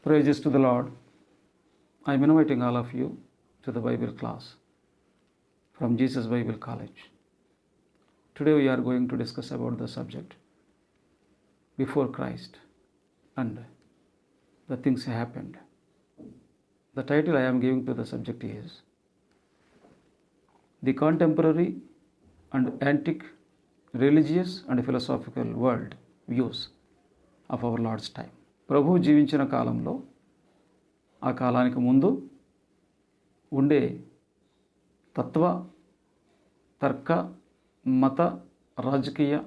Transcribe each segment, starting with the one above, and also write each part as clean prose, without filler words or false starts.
Praises to the Lord. I am inviting all of you to the Bible class from Jesus Bible College. Today we are going to discuss about the subject before Christ and the things happened. The title I am giving to the subject is The Contemporary and Antique Religious and Philosophical World Views of our Lord's Time. ప్రభువు జీవించిన కాలంలో ఆ కాలానికి ముందు ఉండే తత్వ తర్క మత రాజకీయ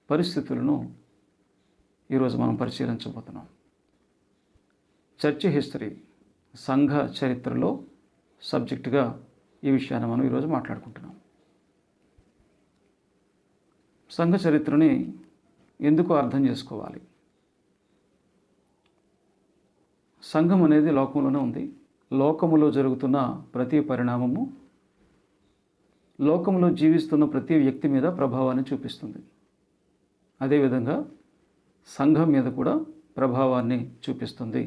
పరిస్థితులను ఈరోజు మనం పరిశీలించబోతున్నాం. చర్చ్ హిస్టరీ, సంఘ చరిత్రలో సబ్జెక్టుగా ఈ విషయాన్ని మనం ఈరోజు మాట్లాడుకుంటున్నాం. సంఘ చరిత్రని ఎందుకు అర్థం చేసుకోవాలి? సంఘం అనేది లోకంలోనే ఉంది. లోకములో జరుగుతున్న ప్రతి పరిణామము లోకంలో జీవిస్తున్న ప్రతి వ్యక్తి మీద ప్రభావాన్ని చూపిస్తుంది. అదేవిధంగా సంఘం మీద కూడా ప్రభావాన్ని చూపిస్తుంది.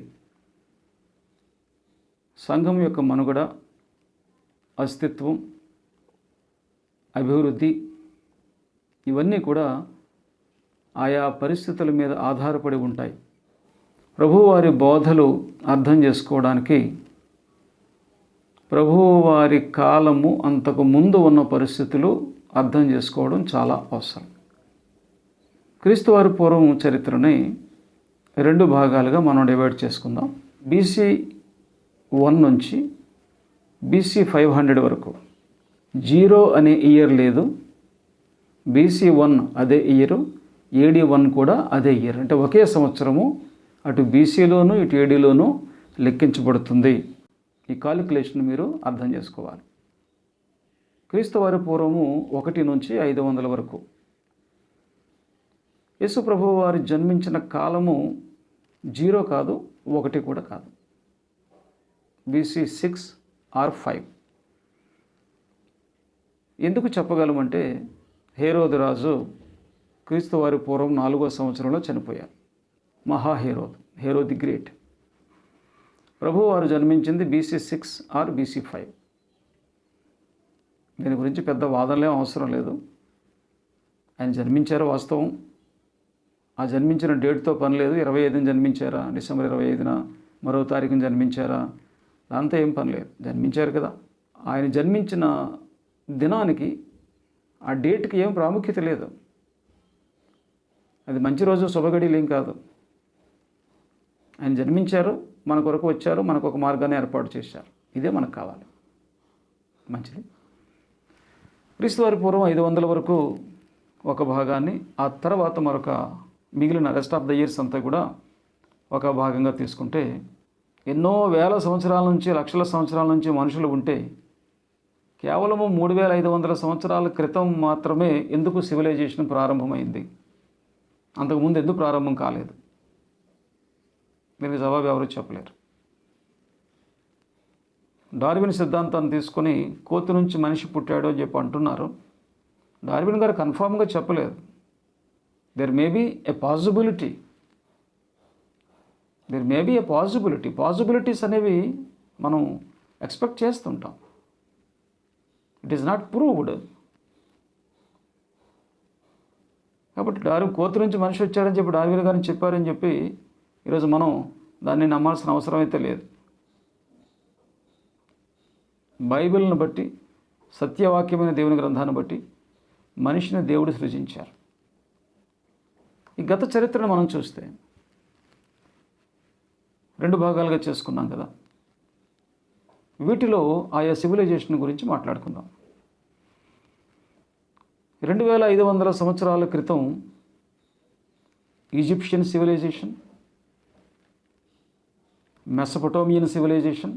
సంఘం యొక్క మనుగడ, అస్తిత్వం, అభివృద్ధి ఇవన్నీ కూడా ఆయా పరిస్థితుల మీద ఆధారపడి ఉంటాయి. ప్రభువారి బోధలు అర్థం చేసుకోవడానికి ప్రభువారి కాలము అంతకు ముందు ఉన్న పరిస్థితులు అర్థం చేసుకోవడం చాలా అవసరం. క్రీస్తువారి పూర్వం చరిత్రని రెండు భాగాలుగా మనం డివైడ్ చేసుకుందాం. BC 1 నుంచి BC 500 వరకు. 0 అనే ఇయర్ లేదు. BC 1 అదే ఇయరు, AD 1 కూడా అదే ఇయర్. అంటే ఒకే సంవత్సరము అటు BCలోను ఇటు ADలోను లెక్కించబడుతుంది. ఈ కాలిక్యులేషన్ మీరు అర్థం చేసుకోవాలి. క్రీస్తువారి పూర్వము 1 నుంచి 500 వరకు. యేసు ప్రభువు వారు జన్మించిన కాలము 0 కాదు, 1 కూడా కాదు. BC 6 or 5. ఎందుకు చెప్పగలమంటే హేరోదు రాజు క్రీస్తువారి పూర్వం 4వ సంవత్సరంలో చనిపోయారు. Herod the great. ప్రభువు వారు జన్మించింది BC 6 or BC 5. దీని గురించి పెద్ద వాదనలేం అవసరం లేదు. ఆయన జన్మించారు వాస్తవం. ఆ జన్మించిన డేట్తో పని లేదు. 25న జన్మించారా, డిసెంబర్ 25న, మరో తారీఖున జన్మించారా, దాంతో ఏం పని లేదు. జన్మించారు కదా. ఆయన జన్మించిన దినానికి, ఆ డేట్కి ఏం ప్రాముఖ్యత లేదు. అది మంచి రోజు, శుభగడియలు ఏం కాదు. ఆయన జన్మించారు, మన కొరకు వచ్చారు, మనకు ఒక మార్గాన్ని ఏర్పాటు చేశారు. ఇదే మనకు కావాలి. మంచిది. క్రీస్తువారి పూర్వం 500 వరకు ఒక భాగాన్ని, ఆ తర్వాత మరొక మిగిలిన రెస్ట్ ఆఫ్ ద ఇయర్స్ అంతా కూడా ఒక భాగంగా తీసుకుంటే, ఎన్నో వేల సంవత్సరాల నుంచి, లక్షల సంవత్సరాల నుంచి మనుషులు ఉంటే కేవలము 3500 సంవత్సరాల క్రితం మాత్రమే ఎందుకు సివిలైజేషన్ ప్రారంభమైంది? అంతకుముందు ఎందుకు ప్రారంభం కాలేదు? దీనికి జవాబు ఎవరు చెప్పలేరు. డార్విన్ సిద్ధాంతాన్ని తీసుకొని కోతి నుంచి మనిషి పుట్టాడు అని చెప్పి అంటున్నారు. డార్విన్ గారు కన్ఫామ్గా చెప్పలేదు. There may be a possibility. Possibilities అనేవి మనం ఎక్స్పెక్ట్ చేస్తుంటాం. It is not proved. కాబట్టి కోతి నుంచి మనిషి వచ్చాడని చెప్పి డార్విన్ గారిని చెప్పారని చెప్పి ఈరోజు మనం దాన్ని నమ్మాల్సిన అవసరం అయితే లేదు. బైబిల్ని బట్టి, సత్యవాక్యమైన దేవుని గ్రంథాన్ని బట్టి మనిషిని దేవుడు సృజించారు. ఈ గత చరిత్రను మనం చూస్తే 2 భాగాలుగా చేసుకున్నాం కదా. వీటిలో ఆయా సివిలైజేషన్ గురించి మాట్లాడుకుందాం. 2500 సంవత్సరాల క్రితం Egyptian civilisation, Mesopotamian civilisation,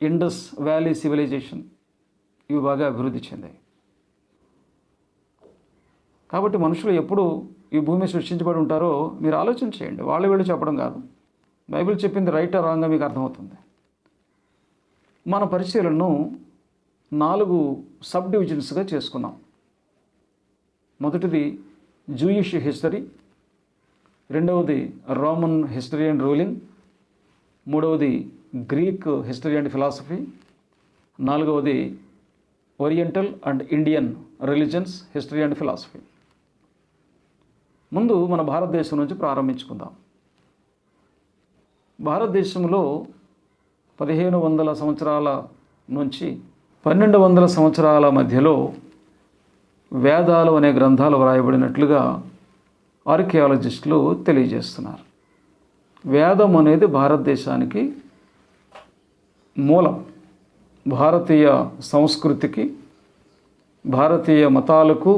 Indus valley civilisation ఇవి బాగా అభివృద్ధి చెందాయి. కాబట్టి మనుషులు ఎప్పుడు ఈ భూమి సృష్టించబడి ఉంటారో మీరు ఆలోచన చేయండి. వాళ్ళు వీళ్ళు చెప్పడం కాదు. బైబిల్ చెప్పింది రైట్ ఆ రాంగ్గా మీకు అర్థమవుతుంది. మన పరిశీలనను 4 సబ్ డివిజన్స్గా చేసుకున్నాం. మొదటిది జూయిష్ హిస్టరీ, రెండవది రోమన్ హిస్టరీ అండ్ రూలింగ్, మూడవది గ్రీక్ హిస్టరీ అండ్ ఫిలాసఫీ, నాలుగవది oriental and Indian religions history and philosophy. ముందు మన భారతదేశం నుంచి ప్రారంభించుకుందాం. భారతదేశంలో 1500 సంవత్సరాల నుంచి 1200 సంవత్సరాల మధ్యలో వేదాలు అనే గ్రంథాలు వ్రాయబడినట్లుగా ఆర్కియాలజిస్టులు తెలియజేస్తున్నారు. వేదం అనేది భారతదేశానికి మూలం. భారతీయ సంస్కృతికి, భారతీయ మతాలకు,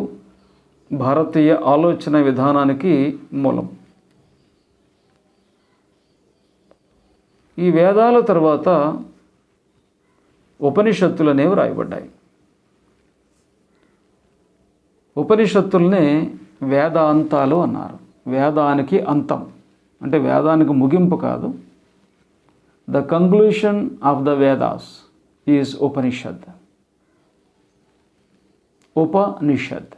భారతీయ ఆలోచన విధానానికి మూలం. ఈ వేదాల తర్వాత ఉపనిషత్తులు అనేవి రాయబడ్డాయి. ఉపనిషత్తుల్నే వేదాంతాలు అన్నారు. వేదానికి అంతం అంటే వేదానికి ముగింపు కాదు. The conclusion of the Vedas is Upanishad. Upanishad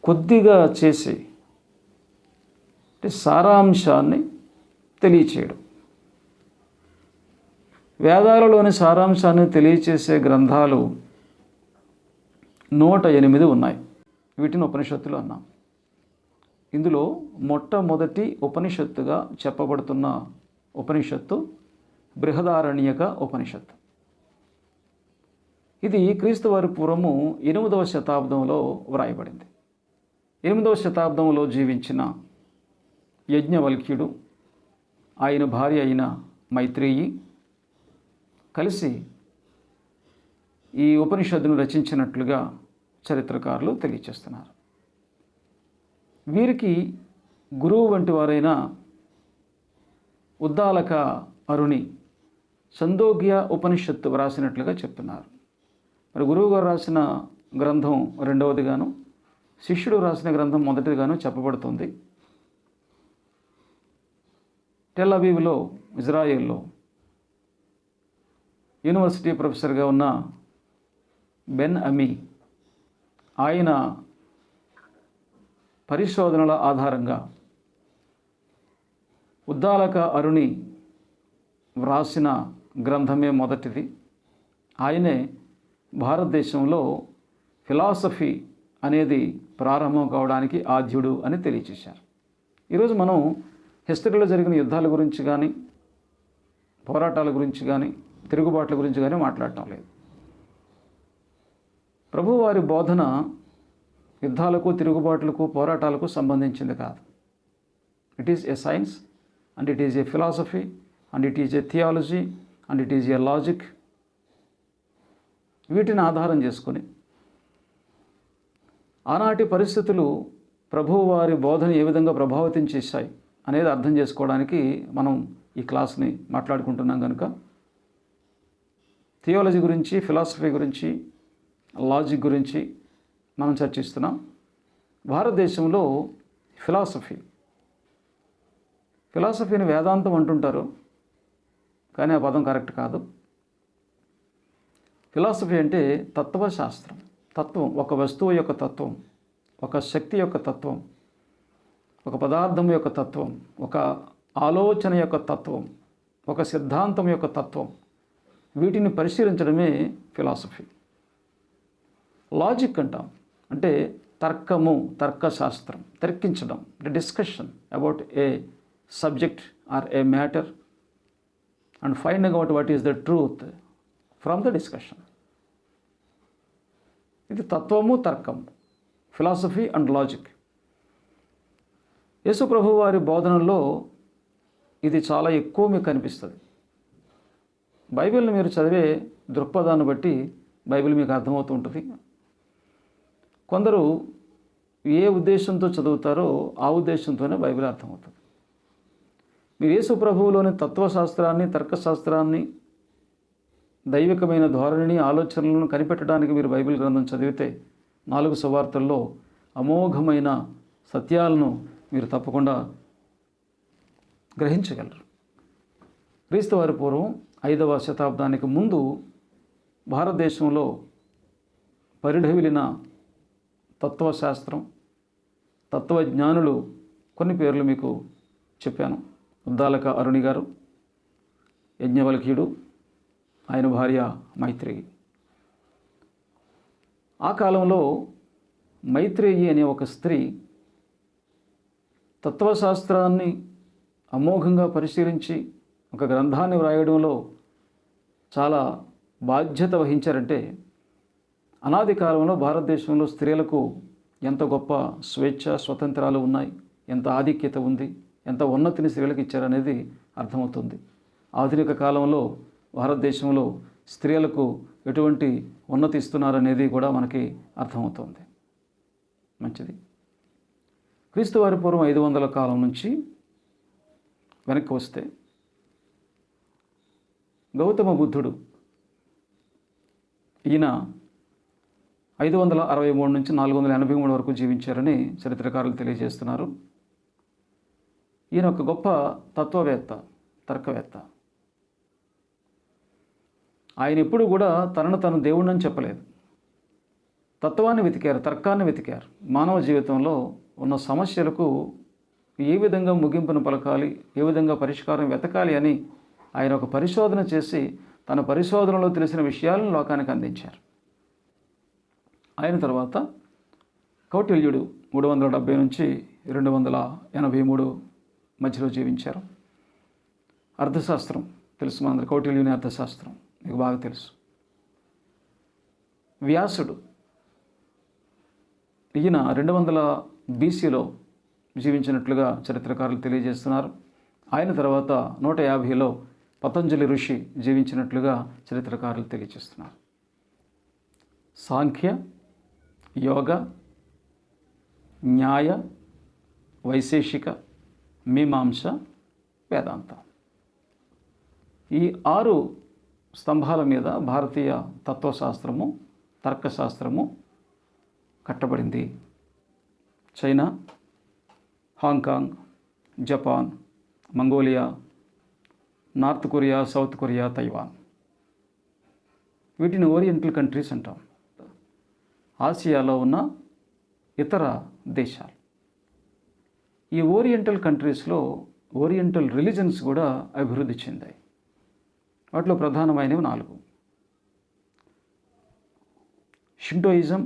కొద్దిగా చేసి సారాంశాన్ని తెలియచేయడం. వేదాలలోని సారాంశాన్ని తెలియచేసే గ్రంథాలు 108 ఉన్నాయి. వీటిని ఉపనిషత్తులు అన్నాం. ఇందులో మొట్టమొదటి ఉపనిషత్తుగా చెప్పబడుతున్న ఉపనిషత్తు బృహదారణ్యక ఉపనిషత్తు. ఇది క్రీస్తువారి పూర్వము 8వ శతాబ్దంలో వ్రాయబడింది. 8వ శతాబ్దంలో జీవించిన యజ్ఞవల్క్యుడు, ఆయన భార్య అయిన మైత్రేయి కలిసి ఈ ఉపనిషత్తును రచించినట్లుగా చరిత్రకారులు తెలియచేస్తున్నారు. వీరికి గురువు వంటి వారైన ఉద్దాలక అరుణి ఛందోగ్య ఉపనిషత్తు వ్రాసినట్లుగా చెప్తున్నారు. మరి గురువు గారు రాసిన గ్రంథం రెండవదిగాను, శిష్యుడు రాసిన గ్రంథం మొదటిదిగాను చెప్పబడుతుంది. టెల్ అవీవ్లో, ఇజ్రాయెల్లో యూనివర్సిటీ ప్రొఫెసర్గా ఉన్న బెన్ అమీ, ఆయన పరిశోధనల ఆధారంగా ఉద్దాలక అరుణి వ్రాసిన గ్రంథమే మొదటిది. ఆయనే భారతదేశంలో ఫిలాసఫీ అనేది ప్రారంభం కావడానికి ఆద్యుడు అని తెలియచేశారు. ఈరోజు మనం హిస్టరీలో జరిగిన యుద్ధాల గురించి కానీ, పోరాటాల గురించి కానీ, తిరుగుబాట్ల గురించి కానీ మాట్లాడటం లేదు. ప్రభువారి బోధన యుద్ధాలకు, తిరుగుబాట్లకు, పోరాటాలకు సంబంధించింది కాదు. It is a science and it is a philosophy and it is a theology and it is a logic. వీటిని ఆధారం చేసుకొని ఆనాటి పరిస్థితులు ప్రభువారి బోధన ఏ విధంగా ప్రభావితం చేశాయి అనేది అర్థం చేసుకోవడానికి మనం ఈ క్లాస్ని మాట్లాడుకుంటున్నాం. కనుక థియాలజీ గురించి, ఫిలాసఫీ గురించి, లాజిక్ గురించి మనం చర్చిస్తున్నాం. భారతదేశంలో ఫిలాసఫీని వేదాంతం అంటుంటారు, కానీ ఆ పదం కరెక్ట్ కాదు. ఫిలాసఫీ అంటే తత్వశాస్త్రం. తత్వం, ఒక వస్తువు యొక్క తత్వం, ఒక శక్తి యొక్క తత్వం, ఒక పదార్థం యొక్క తత్వం, ఒక ఆలోచన యొక్క తత్వం, ఒక సిద్ధాంతం యొక్క తత్వం, వీటిని పరిశీలించడమే ఫిలాసఫీ. లాజిక్ అంటాం అంటే తర్కము, తర్కశాస్త్రం, తర్కించడం, discussion about a subject or a matter and finding out what is the truth from the discussion. ఇది తత్వము, తర్కము, ఫిలాసఫీ అండ్ లాజిక్. యేసు ప్రభు వారి బోధనలో ఇది చాలా ఎక్కువ మీకు కనిపిస్తుంది. బైబిల్ని మీరు చదివే దృక్పథాన్ని బట్టి బైబిల్ మీకు అర్థమవుతూ ఉంటుంది. కొందరు ఏ ఉద్దేశంతో చదువుతారో ఆ ఉద్దేశంతోనే బైబిల్ అర్థమవుతుంది. మీరు యేసు ప్రభువులోని తత్వశాస్త్రాన్ని, తర్కశాస్త్రాన్ని, దైవికమైన ధోరణిని, ఆలోచనలను కనిపెట్టడానికి మీరు బైబిల్ గ్రంథం చదివితే 4 సువార్తల్లో అమోఘమైన సత్యాలను మీరు తప్పకుండా గ్రహించగలరు. క్రీస్తువారి పూర్వం 5వ శతాబ్దానికి ముందు భారతదేశంలో పరిఢవిలిన తత్వశాస్త్రం, తత్వజ్ఞానులు కొన్ని పేర్లు మీకు చెప్పాను. ఉద్దాలక అరుణి గారు, యజ్ఞవల్క్యుడు, ఆయన భార్య మైత్రేయి. ఆ కాలంలో మైత్రేయి అనే ఒక స్త్రీ తత్వశాస్త్రాన్ని అమోఘంగా పరిశీలించి ఒక గ్రంథాన్ని వ్రాయడంలో చాలా బాధ్యత వహించారంటే, అనాది కాలంలో భారతదేశంలో స్త్రీలకు ఎంత గొప్ప స్వేచ్ఛ స్వతంత్రాలు ఉన్నాయి, ఎంత ఆధిక్యత ఉంది, ఎంత ఉన్నతిని స్త్రీలకు ఇచ్చారనేది అర్థమవుతుంది. ఆధునిక కాలంలో భారతదేశంలో స్త్రీలకు ఎటువంటి ఉన్నతి ఇస్తున్నారనేది కూడా మనకి అర్థమవుతుంది. మంచిది. క్రీస్తువారి పూర్వం 500 కాలం నుంచి వెనక్కి వస్తే గౌతమ బుద్ధుడు, ఈయన 563 నుంచి 483 వరకు జీవించారని చరిత్రకారులు తెలియజేస్తున్నారు. ఈయన ఒక గొప్ప తత్వవేత్త, తర్కవేత్త. ఆయన ఎప్పుడు కూడా తనను దేవుణ్ణని చెప్పలేదు. తత్వాన్ని వెతికారు, తర్కాన్ని వెతికారు. మానవ జీవితంలో ఉన్న సమస్యలకు ఏ విధంగా ముగింపును పలకాలి, ఏ విధంగా పరిష్కారం వెతకాలి అని ఆయన ఒక పరిశోధన చేసి తన పరిశోధనలో తెలిసిన విషయాలను లోకానికి అందించారు. ఆయన తర్వాత కౌటిల్యుడు 370 నుంచి 283 మధ్యలో జీవించారు. అర్థశాస్త్రం తెలుసు మనందరూ, కౌటిల్యుని అర్థశాస్త్రం మీకు బాగా తెలుసు. వ్యాసుడు, ఈయన 200 BCలో జీవించినట్లుగా చరిత్రకారులు తెలియజేస్తున్నారు. ఆయన తర్వాత 150లో పతంజలి ఋషి జీవించినట్లుగా చరిత్రకారులు తెలియజేస్తున్నారు. సాంఖ్య, యోగ, న్యాయ, వైశేషిక, మీమాంస, వేదాంత, ఈ 6 స్తంభాల మీద భారతీయ తత్వశాస్త్రము, తర్కశాస్త్రము కట్టబడింది. China, Hong Kong, Japan, Mongolia, North Korea, South Korea, Taiwan, వీటిని ఓరియంటల్ కంట్రీస్ అంటాం. ఆసియాలో ఉన్న ఇతర దేశాలు. ఈ ఓరియంటల్ కంట్రీస్లో ఓరియంటల్ రిలీజన్స్ కూడా అభివృద్ధి చెందాయి. వాటిలో ప్రధానమైనవి 4: షింటోయిజం,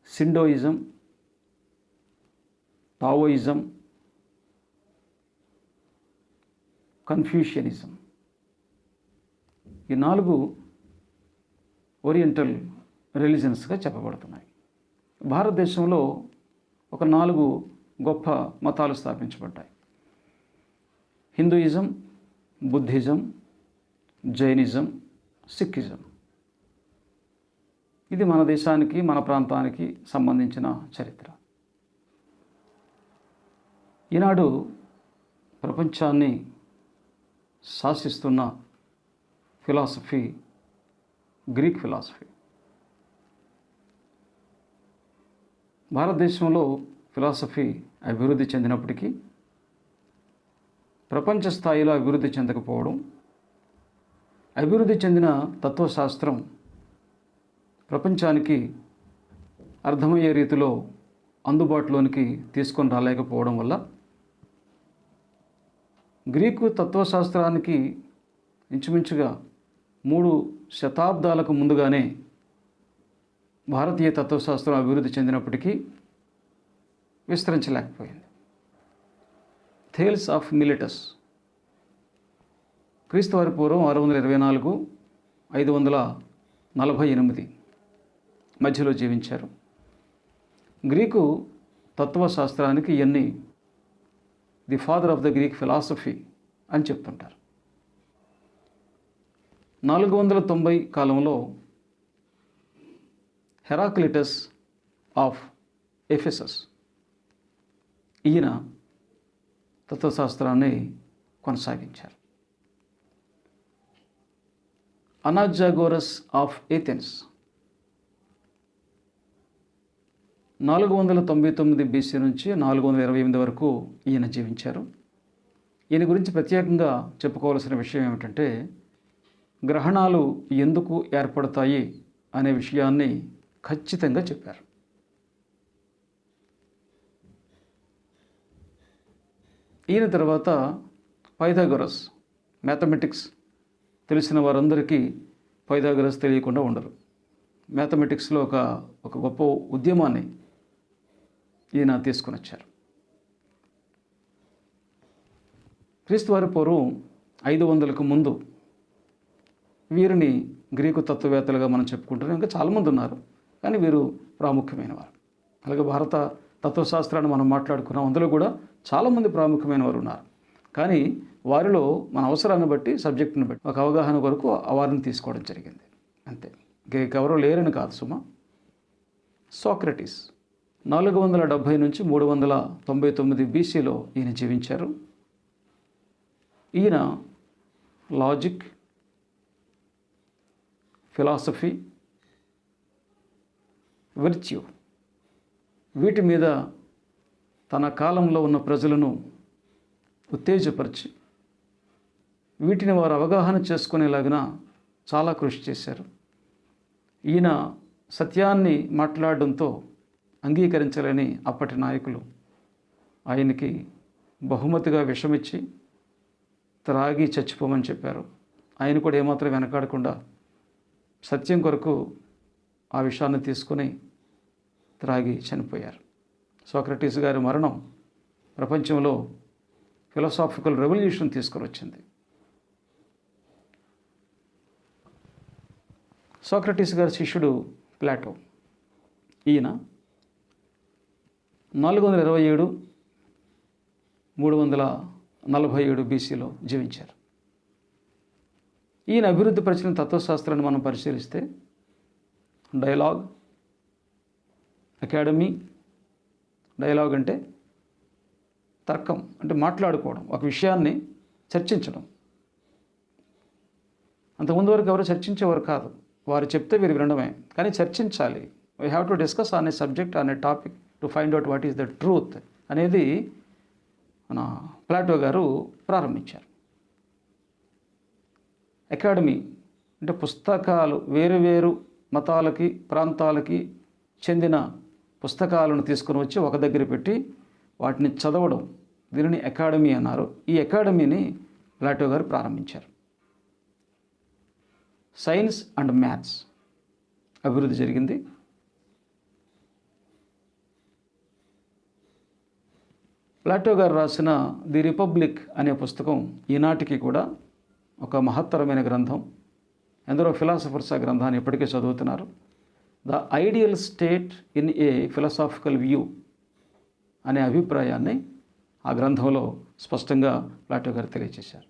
సిండోయిజం, టావోయిజం, కన్ఫ్యూషియనిజం. ఈ 4 ఓరియంటల్ రిలీజన్స్గా చెప్పబడుతున్నాయి. భారతదేశంలో ఒక 4 గొప్ప మతాలు స్థాపించబడ్డాయి: హిందూయిజం, బుద్ధిజం, జైనిజం, సిక్కిజం. ఇది మన దేశానికి, మన ప్రాంతానికి సంబంధించిన చరిత్ర. ఈనాడు ప్రపంచాన్ని శాసిస్తున్న ఫిలాసఫీ గ్రీక్ ఫిలాసఫీ. భారతదేశంలో ఫిలాసఫీ అభివృద్ధి చెందినప్పటికీ ప్రపంచ స్థాయిలో అభివృద్ధి చెందకపోవడం, అభివృద్ధి చెందిన తత్వశాస్త్రం ప్రపంచానికి అర్థమయ్యే రీతిలో అందుబాటులోనికి తీసుకొని రాలేకపోవడం వల్ల గ్రీకు తత్వశాస్త్రానికి ఇంచుమించుగా 3 శతాబ్దాలకు ముందుగానే భారతీయ తత్వశాస్త్రం అభివృద్ధి చెందినప్పటికీ విస్తరించలేకపోయింది. థేల్స్ ఆఫ్ మిలిటస్ క్రీస్తువారి పూర్వం 624, 548 మధ్యలో జీవించారు. గ్రీకు తత్వశాస్త్రానికి ఇవన్నీ the father of the Greek philosophy అని చెప్తుంటారు. 490 కాలంలో హెరాక్లిటస్ ఆఫ్ ఎఫెసస్, ఈయన తత్వశాస్త్రాన్ని కొనసాగించారు. అనాజాగోరస్ ఆఫ్ ఏథెన్స్ 499 BC నుంచి 428 వరకు ఈయన జీవించారు. ఈయన గురించి ప్రత్యేకంగా చెప్పుకోవాల్సిన విషయం ఏమిటంటే, గ్రహణాలు ఎందుకు ఏర్పడతాయి అనే విషయాన్ని ఖచ్చితంగా చెప్పారు. ఈయన తర్వాత పైథాగరస్. మ్యాథమెటిక్స్ తెలిసిన వారందరికీ పైథాగరస్ తెలియకుండా ఉండరు. మ్యాథమెటిక్స్లో ఒక గొప్ప ఉద్యమాన్ని ఈయన తీసుకుని వచ్చారు. క్రీస్తు వారి పూర్వం 500కు ముందు వీరిని గ్రీకు తత్వవేత్తలుగా మనం చెప్పుకుంటున్నాం. ఇంకా చాలామంది ఉన్నారు, కానీ వీరు ప్రాముఖ్యమైన వారు. అలాగే భారత తత్వశాస్త్రాన్ని మనం మాట్లాడుకున్నాం, అందులో కూడా చాలామంది ప్రాముఖ్యమైన వారు ఉన్నారు. కానీ వారిలో మన అవసరాన్ని బట్టి, సబ్జెక్టుని బట్టి ఒక అవగాహన కొరకు వారిని తీసుకోవడం జరిగింది అంతే. ఇంకెవరో లేరని కాదు సుమా. సోక్రటీస్ 470 నుంచి 399 BCలో ఈయన జీవించారు. ఈయన లాజిక్, ఫిలాసఫీ, విర్చ్యూ వీటి మీద తన కాలంలో ఉన్న ప్రజలను ఉత్తేజపరిచి వీటిని వారు అవగాహన చేసుకునేలాగిన చాలా కృషి చేశారు. ఈయన సత్యాన్ని మాట్లాడడంతో అంగీకరించలేని అప్పటి నాయకులు ఆయనకి బహుమతిగా విషమిచ్చి త్రాగి చచ్చిపోమని చెప్పారు. ఆయన కూడా ఏమాత్రం వెనకాడకుండా సత్యం కొరకు ఆ విషయాన్ని తీసుకుని త్రాగి చనిపోయారు. సోక్రటీస్ గారి మరణం ప్రపంచంలో ఫిలాసాఫికల్ రెవల్యూషన్ తీసుకొని వచ్చింది. సోక్రటీస్ గారి శిష్యుడు ప్లాటో. ఈయన 427 347 BCలో జీవించారు. ఈయన అభివృద్ధి పరిచిన తత్వశాస్త్రాన్ని మనం పరిశీలిస్తే డైలాగ్, అకాడమీ. డైలాగ్ అంటే తర్కం, అంటే మాట్లాడుకోవడం, ఒక విషయాన్ని చర్చించడం. అంతకుముందు వరకు ఎవరు చర్చించేవారు కాదు, వారు చెప్తే వీరు వినడమే. కానీ చర్చించాలి. We have to discuss on a subject, on a topic to find out what is the truth అనేది మన ప్లాటో గారు ప్రారంభించారు. అకాడమీ అంటే పుస్తకాలు, వేరు వేరు మతాలకి, ప్రాంతాలకి చెందిన పుస్తకాలను తీసుకుని వచ్చి ఒక దగ్గర పెట్టి వాటిని చదవడం, దీనిని అకాడమీ అన్నారు. ఈ అకాడమీని ప్లాటో గారు ప్రారంభించారు. సైన్స్ అండ్ మ్యాథ్స్ అభివృద్ధి జరిగింది. ప్లాటో గారు రాసిన ది రిపబ్లిక్ అనే పుస్తకం ఈనాటికి కూడా ఒక మహత్తరమైన గ్రంథం. ఎందరో ఫిలాసఫర్స్ ఆ గ్రంథాన్ని ఇప్పటికే చదువుతున్నారు. The ideal state in a philosophical view అనే అభిప్రాయాన్ని ఆ గ్రంథంలో స్పష్టంగా ప్లాటో గారు తెలియజేశారు.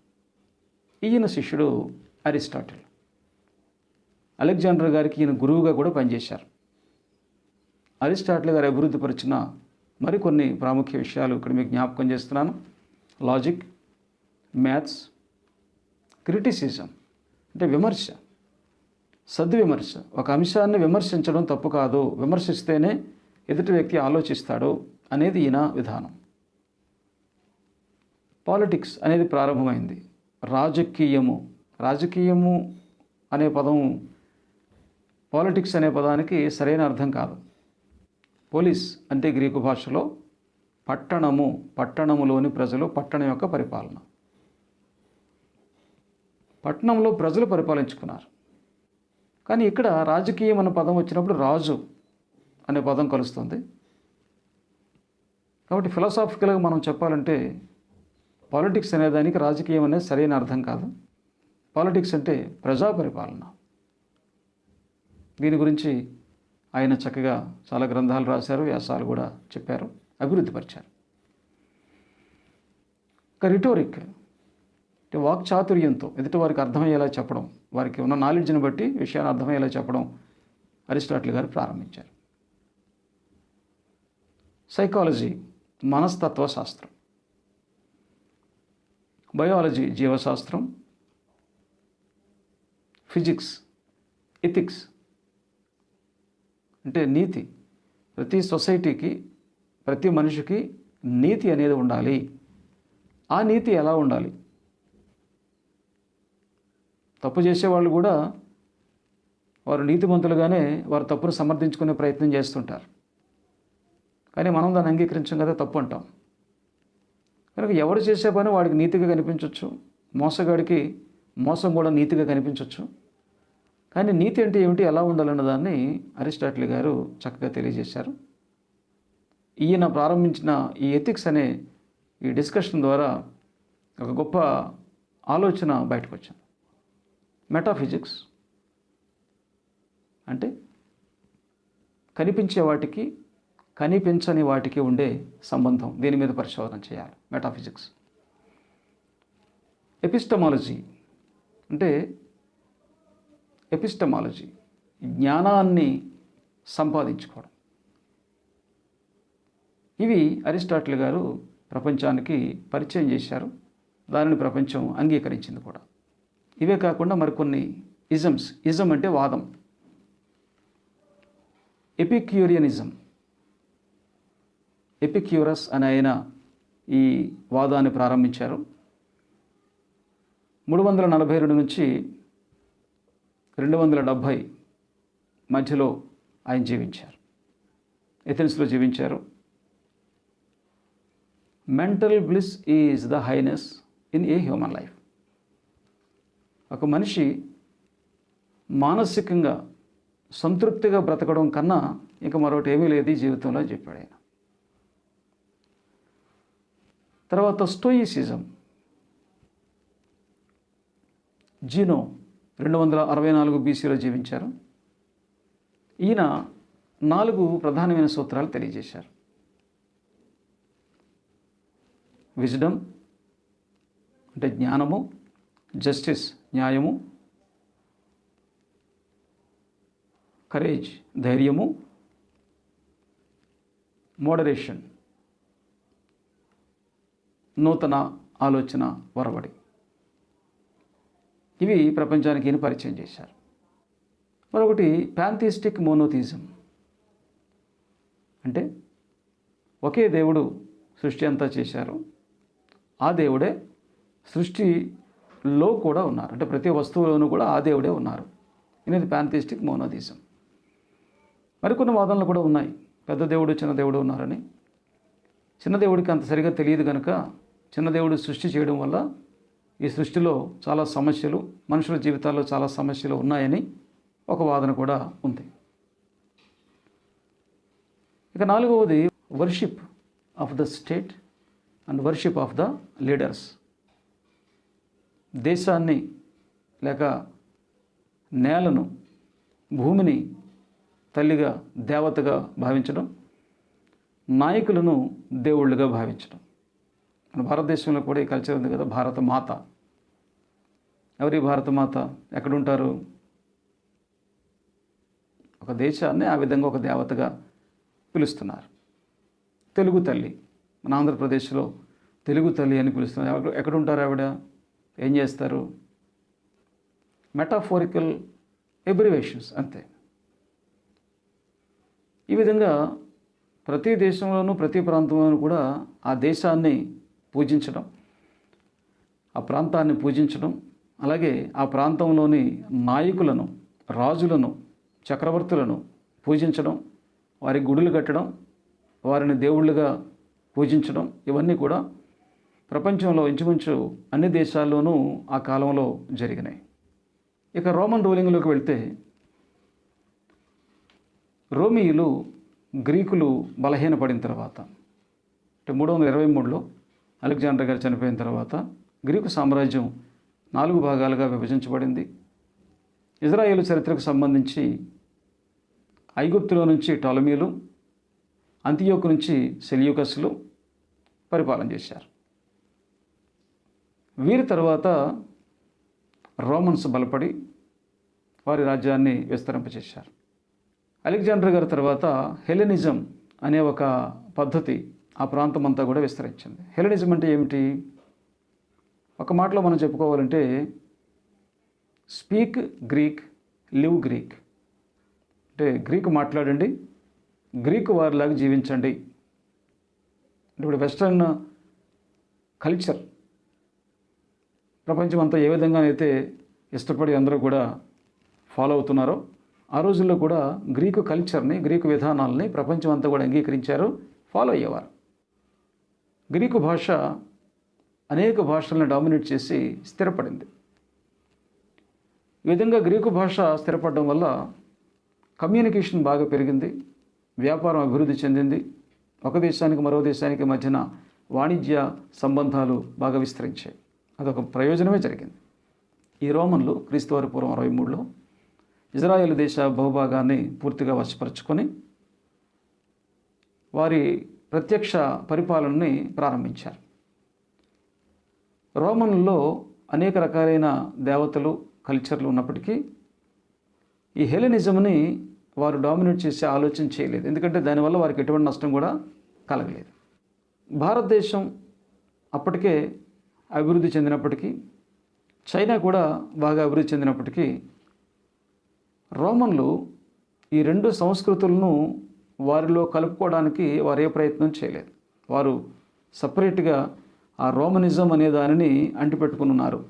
ఈయన శిష్యుడు అరిస్టాటిల్. అలెగ్జాండర్ గారికి ఈయన గురువుగా కూడా పనిచేశారు. అరిస్టాటిల్ గారు అభివృద్ధి పరిచిన మరికొన్ని ప్రాముఖ్య విషయాలు ఇక్కడ మీకు జ్ఞాపకం చేస్తున్నాను. లాజిక్, మ్యాథ్స్, క్రిటిసిజం అంటే విమర్శ, సద్విమర్శ. ఒక అంశాన్ని విమర్శించడం తప్పు కాదు, విమర్శిస్తేనే ఎదుటి వ్యక్తి ఆలోచిస్తాడు అనేది ఈయన విధానం. పాలిటిక్స్ అనేది ప్రారంభమైంది. రాజకీయము అనే పదం పాలిటిక్స్ అనే పదానికి సరైన అర్థం కాదు. పోలీస్ అంటే గ్రీకు భాషలో పట్టణములోని ప్రజలు, పట్టణం యొక్క పరిపాలన. పట్టణంలో ప్రజలు పరిపాలించుకున్నారు. కానీ ఇక్కడ రాజకీయం అనే పదం వచ్చినప్పుడు రాజు అనే పదం కలుస్తుంది. కాబట్టి ఫిలాసాఫికల్గా మనం చెప్పాలంటే పాలిటిక్స్ అనేదానికి రాజకీయం అనేది సరైన అర్థం కాదు. పాలిటిక్స్ అంటే ప్రజా పరిపాలన. దీని గురించి ఆయన చక్కగా చాలా గ్రంథాలు రాశారు, వ్యాసాలు కూడా చెప్పారు, అభివృద్ధిపరిచారు. ఒక రిటోరిక్ అంటే వాక్చాతుర్యంతో ఎదుటి వారికి అర్థమయ్యేలా చెప్పడం, వారికి ఉన్న నాలెడ్జ్ని బట్టి విషయాన్ని అర్థమయ్యేలా చెప్పడం అరిస్టాటిల్ గారు ప్రారంభించారు. సైకాలజీ మనస్తత్వ శాస్త్రం, బయాలజీ జీవశాస్త్రం, ఫిజిక్స్ ఎథిక్స్ అంటే నీతి. ప్రతి సొసైటీకి, ప్రతి మనిషికి నీతి అనేది ఉండాలి. ఆ నీతి ఎలా ఉండాలి? తప్పు చేసేవాళ్ళు కూడా వారు నీతిమంతులుగానే వారు తప్పును సమర్థించుకునే ప్రయత్నం చేస్తుంటారు. కానీ మనం దాన్ని అంగీకరించం కదా, తప్పు అంటాం. కనుక ఎవరు చేసే పని వాడికి నీతిగా కనిపించవచ్చు, మోసగాడికి మోసం కూడా నీతిగా కనిపించవచ్చు. కానీ నీతి అంటే ఏమిటి, ఎలా ఉండాలన్న దాన్ని అరిస్టాటిల్ గారు చక్కగా తెలియజేశారు. ఈయన ప్రారంభించిన ఈ ఎథిక్స్ అనే ఈ డిస్కషన్ ద్వారా ఒక గొప్ప ఆలోచన బయటకు వచ్చింది. మెటాఫిజిక్స్ అంటే కనిపించే వాటికి కనిపించని వాటికి ఉండే సంబంధం, దీని మీద పరిశోధన చేయాలి. మెటాఫిజిక్స్. ఎపిస్టమాలజీ అంటే ఎపిస్టమాలజీ జ్ఞానాన్ని సంపాదించుకోవడం. ఇవి అరిస్టాటిల్ గారు ప్రపంచానికి పరిచయం చేశారు, దానిని ప్రపంచం అంగీకరించింది కూడా. ఇవే కాకుండా మరికొన్ని ఇజమ్స్. ఇజం అంటే వాదం. ఎపిక్యూరియనిజం, ఎపిక్యూరస్ అని ఆయన ఈ వాదాన్ని ప్రారంభించారు. 342 నుంచి 270 మధ్యలో ఆయన జీవించారు, ఎథెన్స్లో జీవించారు. Mental bliss is the highness in a human life. ఒక మనిషి మానసికంగా సంతృప్తిగా బ్రతకడం కన్నా ఇంకా మరొకటి ఏమీ లేదు ఈ జీవితంలో అని చెప్పాడు ఆయన. తర్వాత స్టోయిసిజం. జీనో 264 BCలో జీవించారు. ఈయన 4 ప్రధానమైన సూత్రాలు తెలియజేశారు. విజ్డమ్ అంటే జ్ఞానము, జస్టిస్ న్యాయము, కరేజ్ ధైర్యము, మోడరేషన్ నూతన ఆలోచన వరవడి. ఇవి ప్రపంచానికి ఈయన పరిచయం చేశారు. మరొకటి ప్యాంథిస్టిక్ మోనోథిజం అంటే ఒకే దేవుడు సృష్టి అంతా చేశారు, ఆ దేవుడే సృష్టిలో కూడా ఉన్నారు, అంటే ప్రతి వస్తువులోనూ కూడా ఆ దేవుడే ఉన్నారు. ఇది ప్యాంథిస్టిక్ మోనోథిజం. మరికొన్ని వాదనలు కూడా ఉన్నాయి, పెద్ద దేవుడు చిన్న దేవుడు ఉన్నారని. చిన్న దేవుడికి అంత సరిగా తెలియదు కనుక చిన్న దేవుడు సృష్టి చేయడం వల్ల ఈ సృష్టిలో చాలా సమస్యలు, మనుషుల జీవితాల్లో చాలా సమస్యలు ఉన్నాయని ఒక వాదన కూడా ఉంది. ఇక 4వది worship of the state and worship of the leaders. దేశాన్ని లేక నేలను, భూమిని తల్లిగా, దేవతగా భావించడం, నాయకులను దేవుళ్ళుగా భావించడం. మన భారతదేశంలో కూడా ఈ కల్చర్ ఉంది కదా, భారత మాత. ఎవరి భారత మాత? ఎక్కడుంటారు? ఒక దేశాన్ని ఆ విధంగా ఒక దేవతగా పిలుస్తున్నారు. తెలుగు తల్లి, మన ఆంధ్రప్రదేశ్లో తెలుగు తల్లి అని పిలుస్తున్నారు. ఎక్కడుంటారు ఆవిడ? ఏం చేస్తారు? మెటాఫోరికల్ ఎబ్రివేషన్స్ అంతే. ఈ విధంగా ప్రతి దేశంలోనూ ప్రతి ప్రాంతంలోనూ కూడా ఆ దేశాన్ని పూజించడం, ఆ ప్రాంతాన్ని పూజించడం, అలాగే ఆ ప్రాంతంలోని నాయకులను, రాజులను, చక్రవర్తులను పూజించడం, వారి గుడులు కట్టడం, వారిని దేవుళ్ళుగా పూజించడం, ఇవన్నీ కూడా ప్రపంచంలో ఇంచుమించు అన్ని దేశాల్లోనూ ఆ కాలంలో జరిగినాయి. ఇక రోమన్ రూలింగ్లోకి వెళ్తే రోమియులు గ్రీకులు బలహీనపడిన తర్వాత, అంటే 323లో అలెగ్జాండర్ గారు చనిపోయిన తర్వాత గ్రీకు సామ్రాజ్యం 4 భాగాలుగా విభజించబడింది. ఇజ్రాయేలు చరిత్రకు సంబంధించి ఐగుప్తులో నుంచి టోలమీలు, అంతియోకు నుంచి సెల్యూకస్లు పరిపాలన చేశారు. వీరి తర్వాత రోమన్స్ బలపడి వారి రాజ్యాన్ని విస్తరింపచేశారు. అలెగ్జాండర్ గారి తర్వాత హెలెనిజం అనే ఒక పద్ధతి ఆ ప్రాంతం అంతా కూడా విస్తరించింది. హెలెనిజం అంటే ఏమిటి? ఒక మాటలో మనం చెప్పుకోవాలంటే స్పీక్ గ్రీక్, లివ్ గ్రీక్. అంటే గ్రీకు మాట్లాడండి, గ్రీకు వారిలాగా జీవించండి. ఇప్పుడు వెస్ట్రన్ కల్చర్ ప్రపంచం అంతా ఏ విధంగానైతే ఇష్టపడి అందరూ కూడా ఫాలో అవుతున్నారో, ఆ రోజుల్లో కూడా గ్రీకు కల్చర్ని, గ్రీకు విధానాలని ప్రపంచం అంతా కూడా అంగీకరించారు, ఫాలో అయ్యేవారు. గ్రీకు భాష అనేక భాషలను డామినేట్ చేసి స్థిరపడింది. ఈ విధంగా గ్రీకు భాష స్థిరపడడం వల్ల కమ్యూనికేషన్ బాగా పెరిగింది, వ్యాపారం అభివృద్ధి చెందింది, ఒక దేశానికి మరో దేశానికి మధ్యన వాణిజ్య సంబంధాలు బాగా విస్తరించాయి. అదొక ప్రయోజనమే జరిగింది. ఈ రోమన్లు క్రీస్తువారి పూర్వం 63లో ఇజ్రాయేల్ దేశ భూభాగాన్ని పూర్తిగా వశపరుచుకొని వారి ప్రత్యక్ష పరిపాలనని ప్రారంభించారు. రోమన్లలో అనేక రకాలైన దేవతలు, కల్చర్లు ఉన్నప్పటికీ ఈ హెలెనిజంని వారు డామినేట్ చేసే ఆలోచన చేయలేదు. ఎందుకంటే దానివల్ల వారికి ఎటువంటి నష్టం కూడా కలగలేదు. భారతదేశం అప్పటికే అభివృద్ధి చెందినప్పటికీ, చైనా కూడా బాగా అభివృద్ధి చెందినప్పటికీ రోమన్లు ఈ రెండు సంస్కృతులను వారిలో కలుపుకోవడానికి వారు ఏ ప్రయత్నం చేయలేదు. వారు సపరేట్గా ఆ రోమనిజం అనే దానిని అంటిపెట్టుకుని ఉన్నారు.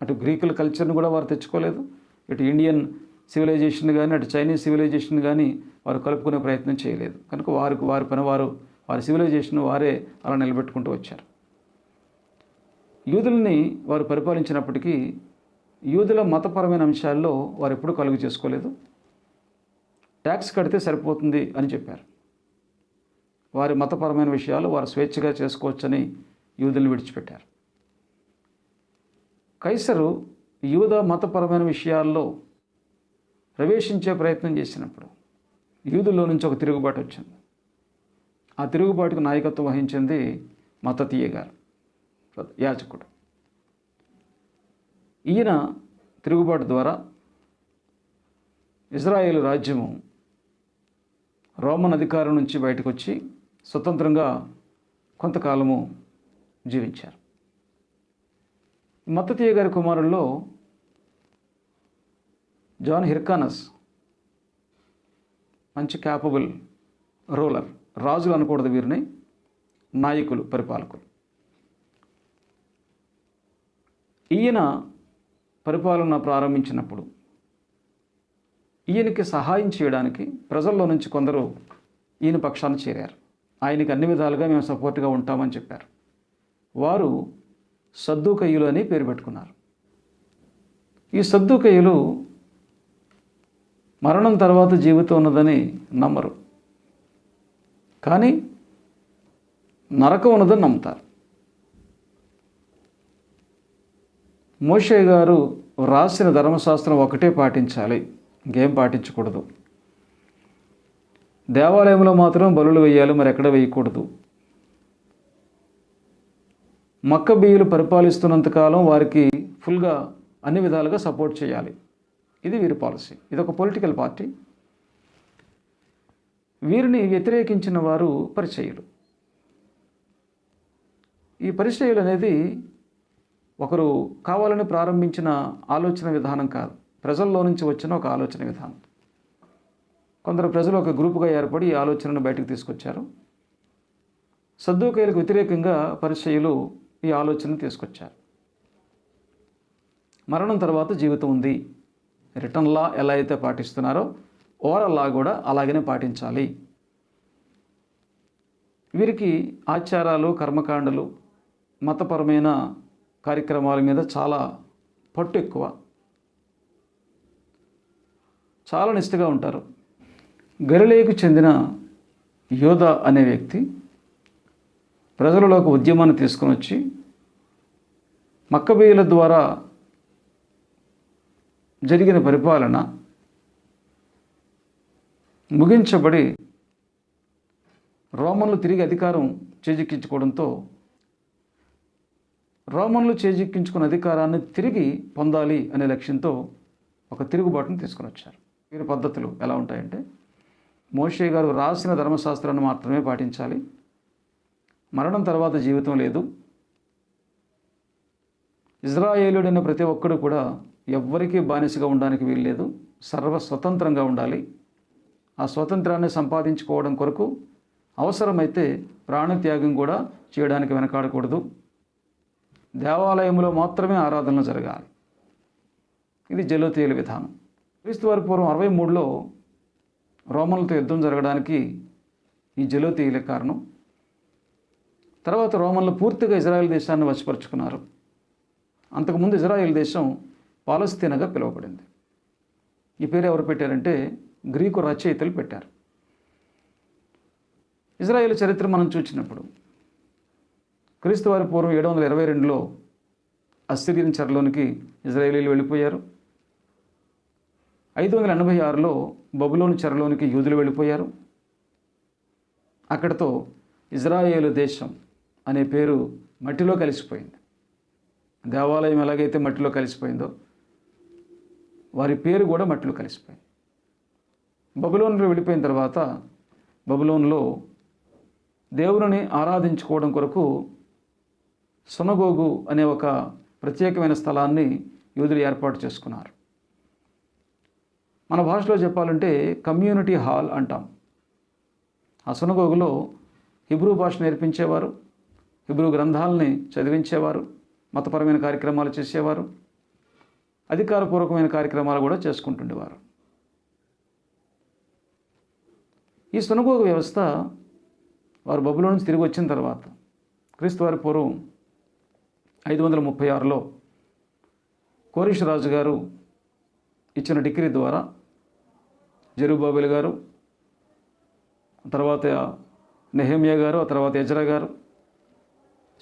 అటు గ్రీకుల కల్చర్ని కూడా వారు తెచ్చుకోలేదు, ఇటు ఇండియన్ సివిలైజేషన్ కానీ అటు చైనీస్ సివిలైజేషన్ కానీ వారు కలుపుకునే ప్రయత్నం చేయలేదు. కనుక వారి పని వారి సివిలైజేషన్ వారే అలా నిలబెట్టుకుంటూ వచ్చారు. యూదుల్ని వారు పరిపాలించినప్పటికీ యూదుల మతపరమైన అంశాల్లో వారు ఎప్పుడూ కలుగు చేసుకోలేదు. ట్యాక్స్ కడితే సరిపోతుంది అని చెప్పారు. వారి మతపరమైన విషయాలు వారు స్వేచ్ఛగా చేసుకోవచ్చని యూదుల్ని విడిచిపెట్టారు. కైసరు యూద మతపరమైన విషయాల్లో ప్రవేశించే ప్రయత్నం చేసినప్పుడు యూదుల్లో నుంచి ఒక తిరుగుబాటు వచ్చింది. ఆ తిరుగుబాటుకు నాయకత్వం వహించింది మత్తతీయ గారు, యాజకుడు. ఈయన తిరుగుబాటు ద్వారా ఇజ్రాయేలు రాజ్యము రోమన్ అధికారం నుంచి బయటకు వచ్చి స్వతంత్రంగా కొంతకాలము జీవించారు. మత్తతీయ గారి కుమారుల్లో జాన్ హిర్కానస్ మంచి క్యాపబుల్ రూలర్, రాజులు అనకూడదు వీరిని, నాయకులు, పరిపాలకులు. ఈయన పరిపాలన ప్రారంభించినప్పుడు ఈయనకి సహాయం చేయడానికి ప్రజల్లో నుంచి కొందరు ఈయన పక్షాన చేరారు. ఆయనకి అన్ని విధాలుగా మేము సపోర్ట్గా ఉంటామని చెప్పారు. వారు సద్దూకయ్యులు అని పేరు పెట్టుకున్నారు. ఈ సద్దూకయ్యులు మరణం తర్వాత జీవితం ఉన్నదని నమ్మరు, కానీ నరకం ఉన్నదని నమ్ముతారు. మోషే గారు రాసిన ధర్మశాస్త్రం ఒకటే పాటించాలి, ఇంకేం పాటించకూడదు. దేవాలయంలో మాత్రం బలులు వేయాలి, మరి ఎక్కడ వేయకూడదు. మక్కబీయులు పరిపాలిస్తున్నంతకాలం వారికి ఫుల్గా అన్ని విధాలుగా సపోర్ట్ చేయాలి. ఇది వీరి పాలసీ. ఇది ఒక పొలిటికల్ పార్టీ. వీరిని వ్యతిరేకించిన వారు పరిచయులు. ఈ పరిచయులు అనేది ఒకరు కావాలని ప్రారంభించిన ఆలోచన విధానం కాదు, ప్రజల్లో నుంచి వచ్చిన ఒక ఆలోచన విధానం. కొందరు ప్రజలు ఒక గ్రూపుగా ఏర్పడి ఈ ఆలోచనను బయటకు తీసుకొచ్చారు. సద్దూకయ్యులకు వ్యతిరేకంగా పరిచయులు ఈ ఆలోచనను తీసుకొచ్చారు. మరణం తర్వాత జీవితం ఉంది, రిటర్న్ లా ఎలా అయితే పాటిస్తున్నారో ఓవరాల్ లా కూడా అలాగనే పాటించాలి. వీరికి ఆచారాలు, కర్మకాండలు, మతపరమైన కార్యక్రమాల మీద చాలా పట్టు ఎక్కువ, చాలా నిష్ఠగా ఉంటారు. గలిలయకు చెందిన యోధ అనే వ్యక్తి ప్రజలలోకి ఉద్యమాన్ని తీసుకొని వచ్చి మక్కబీయుల ద్వారా జరిగిన పరిపాలన ముగించబడి రోమన్లు తిరిగి అధికారం చేజిక్కించుకోవడంతో రోమన్లు చేజిక్కించుకున్న అధికారాన్ని తిరిగి పొందాలి అనే లక్ష్యంతో ఒక తిరుగుబాటును తీసుకొని వచ్చారు. వీరి పద్ధతులు ఎలా ఉంటాయంటే, మోషే గారు రాసిన ధర్మశాస్త్రాన్ని మాత్రమే పాటించాలి, మరణం తర్వాత జీవితం లేదు, ఇజ్రాయేలుడైన ప్రతి ఒక్కడు కూడా ఎవ్వరికీ బానిసగా ఉండడానికి వీల్లేదు, సర్వస్వతంత్రంగా ఉండాలి, ఆ స్వతంత్రాన్ని సంపాదించుకోవడం కొరకు అవసరమైతే ప్రాణత్యాగం కూడా చేయడానికి వెనకాడకూడదు, దేవాలయంలో మాత్రమే ఆరాధనలు జరగాలి. ఇది జెలోతీయుల విధానం. క్రీస్తువారి పూర్వం 63లో రోమన్లతో యుద్ధం జరగడానికి ఈ జెలోతీయులే కారణం. తర్వాత రోమన్లు పూర్తిగా ఇజ్రాయెల్ దేశాన్ని వశపరుచుకున్నారు. అంతకుముందు ఇజ్రాయెల్ దేశం పాలస్తీనాగా పిలువబడింది. ఈ పేరు ఎవరు పెట్టారంటే గ్రీకు రచయితలు పెట్టారు. ఇజ్రాయెల్ చరిత్ర మనం చూసినప్పుడు క్రీస్తు వారి పూర్వం 722లో అస్సిరియన్ చెరలోనికి ఇజ్రాయేలీలు వెళ్ళిపోయారు. 586లో బబులోను చెరలోనికి యూదులు వెళ్ళిపోయారు. అక్కడితో ఇజ్రాయేలు దేశం అనే పేరు మట్టిలో కలిసిపోయింది. దేవాలయం ఎలాగైతే మట్టిలో కలిసిపోయిందో వారి పేరు కూడా మట్టిలో కలిసిపోయింది. బబులోనులో వెళ్ళిపోయిన తర్వాత బబులోనులో దేవుని ఆరాధించుకోవడం కొరకు సునగోగు అనే ఒక ప్రత్యేకమైన స్థలాన్ని యూదులు ఏర్పాటు చేసుకున్నారు. మన భాషలో చెప్పాలంటే కమ్యూనిటీ హాల్ అంటాం. ఆ సునగోగులో హిబ్రూ భాష నేర్పించేవారు, హిబ్రూ గ్రంథాలని చదివించేవారు, మతపరమైన కార్యక్రమాలు చేసేవారు, అధికారపూర్వకమైన కార్యక్రమాలు కూడా చేసుకుంటుండేవారు. ఈ సునగోగు వ్యవస్థ వారు బబులోను నుంచి తిరిగి వచ్చిన తర్వాత క్రీస్తు వారి పూర్వం 536లో కోరెషు రాజు గారు ఇచ్చిన డిక్రీ ద్వారా జెరుబ్బాబెలు గారు, తర్వాత నెహెమ్యా గారు, ఆ తర్వాత ఎజ్రా గారు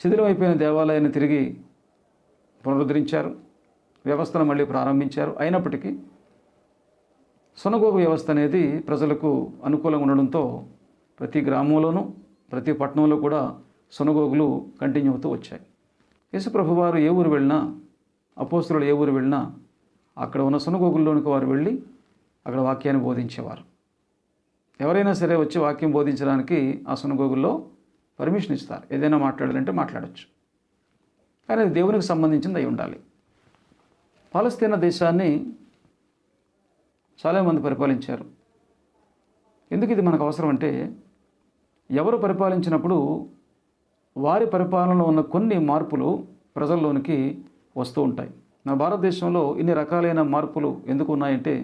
శిథిలమైపోయిన దేవాలయాన్ని తిరిగి పునరుద్ధరించారు, వ్యవస్థను మళ్ళీ ప్రారంభించారు. అయినప్పటికీ సునగోగు వ్యవస్థ అనేది ప్రజలకు అనుకూలంగా ఉండడంతో ప్రతి గ్రామంలోనూ ప్రతి పట్టణంలో కూడా సునగోగులు కంటిన్యూ అవుతూ వచ్చాయి. యేసుప్రభు వారు ఏ ఊరు వెళ్ళినా, అపోస్తలులు ఏ ఊరు వెళ్ళినా అక్కడ ఉన్న సునగోగుల్లోనికి వారు వెళ్ళి అక్కడ వాక్యాన్ని బోధించేవారు. ఎవరైనా సరే వచ్చి వాక్యం బోధించడానికి ఆ సునగోగుల్లో పర్మిషన్ ఇస్తారు. ఏదైనా మాట్లాడాలంటే మాట్లాడచ్చు, కానీ అది దేవునికి సంబంధించింది అయి ఉండాలి. పాలస్తీనా దేశాన్ని చాలామంది పరిపాలించారు. ఎందుకు ఇది మనకు అవసరం అంటే, ఎవరు పరిపాలించినప్పుడు వారి పరిపాలనలో ఉన్న కొన్ని మార్పులు ప్రజల్లోనికి వస్తూ ఉంటాయి. మన భారతదేశంలో ఇన్ని రకాలైన మార్పులు ఎందుకు ఉన్నాయంటే,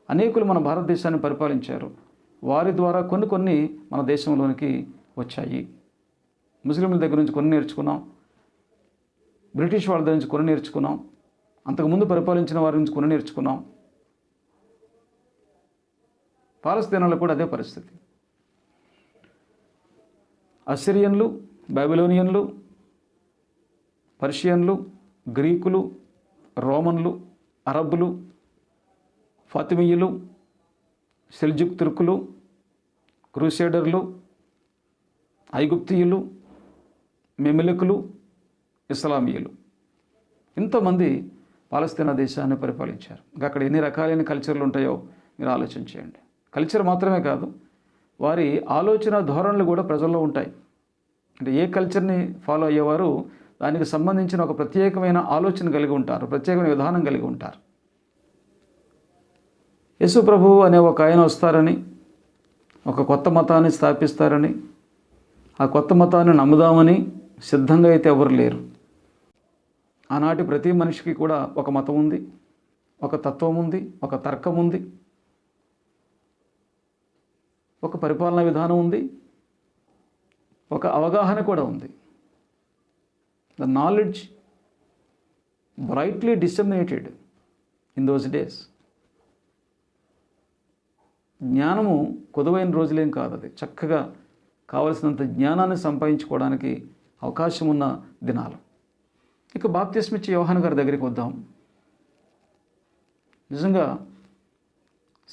అనేకులు మన భారతదేశాన్ని పరిపాలించారు, వారి ద్వారా కొన్ని మన దేశంలోనికి వచ్చాయి. ముస్లింల దగ్గర నుంచి కొన్ని నేర్చుకున్నాం, బ్రిటిష్ వాళ్ళ దగ్గర నుంచి కొన్ని నేర్చుకున్నాం, అంతకుముందు పరిపాలించిన వారి నుంచి కొన్ని నేర్చుకున్నాం. పాలస్తీనాలో కూడా అదే పరిస్థితి. అసిరియన్లు, బాబిలోనియన్లు, పర్షియన్లు, గ్రీకులు, రోమన్లు, అరబ్బులు, ఫాతిమీయులు, సెల్జుక్ తుర్కులు, క్రూసేడర్లు, ఐగుప్తీయులు, మెమిలకులు, ఇస్లామీయులు, ఇంతమంది పాలస్తీనా దేశాన్ని పరిపాలించారు. ఇంకా అక్కడ ఎన్ని రకాలైన కల్చర్లు ఉంటాయో మీరు ఆలోచన చేయండి. కల్చర్ మాత్రమే కాదు, వారి ఆలోచన ధోరణులు కూడా ప్రజల్లో ఉంటాయి. అంటే ఏ కల్చర్ని ఫాలో అయ్యేవారు దానికి సంబంధించిన ఒక ప్రత్యేకమైన ఆలోచన కలిగి ఉంటారు, ప్రత్యేకమైన విధానం కలిగి ఉంటారు. యేసు ప్రభువు అనే ఒక ఆయన వస్తారని, ఒక కొత్త మతాన్ని స్థాపిస్తారని, ఆ కొత్త మతాన్ని నమ్ముదామని సిద్ధంగా అయితే ఎవరు లేరు. ఆనాటి ప్రతి మనిషికి కూడా ఒక మతం ఉంది, ఒక తత్వం ఉంది, ఒక తర్కం ఉంది, ఒక పరిపాలనా విధానం ఉంది, ఒక అవగాహన కూడా ఉంది. The knowledge brightly డిసెమినేటెడ్ in those days. జ్ఞానము కొదువైన రోజులేం కాదు, అది చక్కగా కావలసినంత జ్ఞానాన్ని సంపాదించుకోవడానికి అవకాశం ఉన్న దినాలు. ఇక బాప్తిస్మ ఇచ్చే యోహాను గారి దగ్గరికి వద్దాం. నిజంగా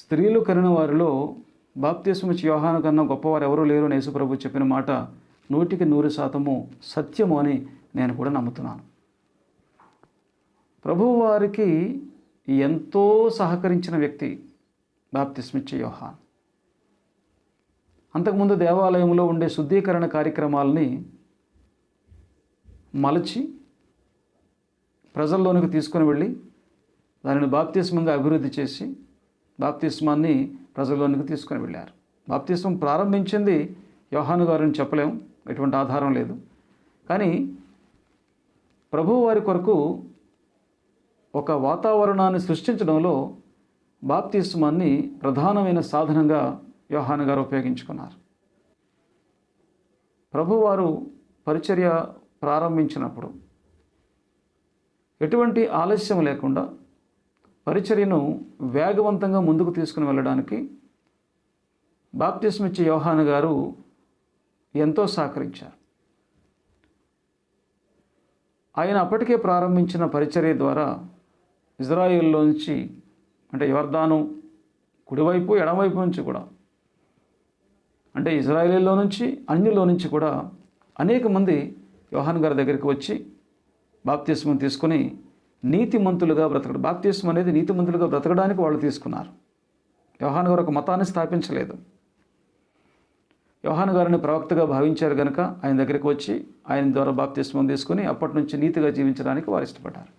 స్త్రీలు కనిన వారిలో బాప్తిస్మ ఇచ్చే యోహాను కన్నా గొప్పవారు ఎవరూ లేరు అని యేసు ప్రభు చెప్పిన మాట 100% సత్యము అని నేను కూడా నమ్ముతున్నాను. ప్రభువు వారికి ఎంతో సహకరించిన వ్యక్తి బాప్తిస్మ ఇచ్చే యోహాను. అంతకుముందు దేవాలయంలో ఉండే శుద్ధీకరణ కార్యక్రమాలని మలచి ప్రజల్లోనికి తీసుకొని వెళ్ళి దానిని బాప్తిస్మంగా అభివృద్ధి చేసి బాప్తిస్మాన్ని ప్రజల్లోనికి తీసుకొని వెళ్ళారు. బాప్తిస్మం ప్రారంభించింది యోహాను గారిని చెప్పలేం, ఎటువంటి ఆధారం లేదు. కానీ ప్రభువు వారి కొరకు ఒక వాతావరణాన్ని సృష్టించడంలో బాప్తిస్మాన్ని ప్రధానమైన సాధనంగా యోహాను గారు ఉపయోగించుకున్నారు. ప్రభువారు పరిచర్య ప్రారంభించినప్పుడు ఎటువంటి ఆలస్యం లేకుండా పరిచర్యను వేగవంతంగా ముందుకు తీసుకుని వెళ్ళడానికి బాప్తిస్మ ఇచ్చే యోహాను గారు ఎంతో సహకరించారు. ఆయన అప్పటికే ప్రారంభించిన పరిచర్య ద్వారా ఇజ్రాయిల్లోంచి, అంటే యొర్దాను కుడివైపు ఎడమవైపు నుంచి కూడా, అంటే ఇజ్రాయేలీలో నుంచి అన్యుల్లో నుంచి కూడా అనేక మంది యోహాను గారి దగ్గరికి వచ్చి బాప్తిస్మం తీసుకుని నీతిమంతులుగా బ్రతకడం. బాప్తిస్మం అనేది నీతిమంతులుగా బ్రతకడానికి వాళ్ళు తీసుకున్నారు. యోహాను గారు ఒక మతాన్ని స్థాపించలేదు. యోహాను గారిని ప్రవక్తగా భావించారు కనుక ఆయన దగ్గరికి వచ్చి ఆయన ద్వారా బాప్తిస్మం తీసుకుని అప్పటి నుంచి నీతిగా జీవించడానికి వారు ఇష్టపడ్డారు.